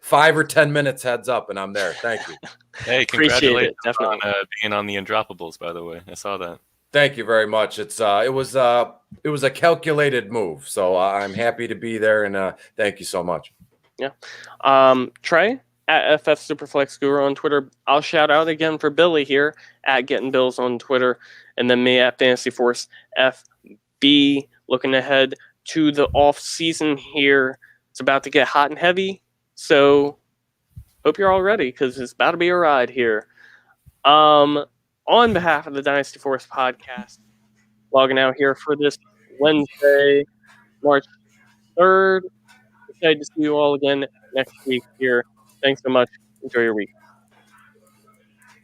five or 10 minutes heads up, and I'm there. Thank you. Hey, Appreciate congratulations it, definitely. on being on the Undroppables, by the way. I saw that. Thank you very much. It was a calculated move, so I'm happy to be there, and thank you so much. Yeah. Trey at FF Superflex Guru on Twitter. I'll shout out again for Billy here at Getting Bills on Twitter, and then me at Fantasy Force FB. Looking ahead to the off season here, it's about to get hot and heavy. So hope you're all ready because it's about to be a ride here. On behalf of the Dynasty Force podcast, logging out here for this Wednesday, March 3rd. Excited to see you all again next week here. Thanks so much. Enjoy your week.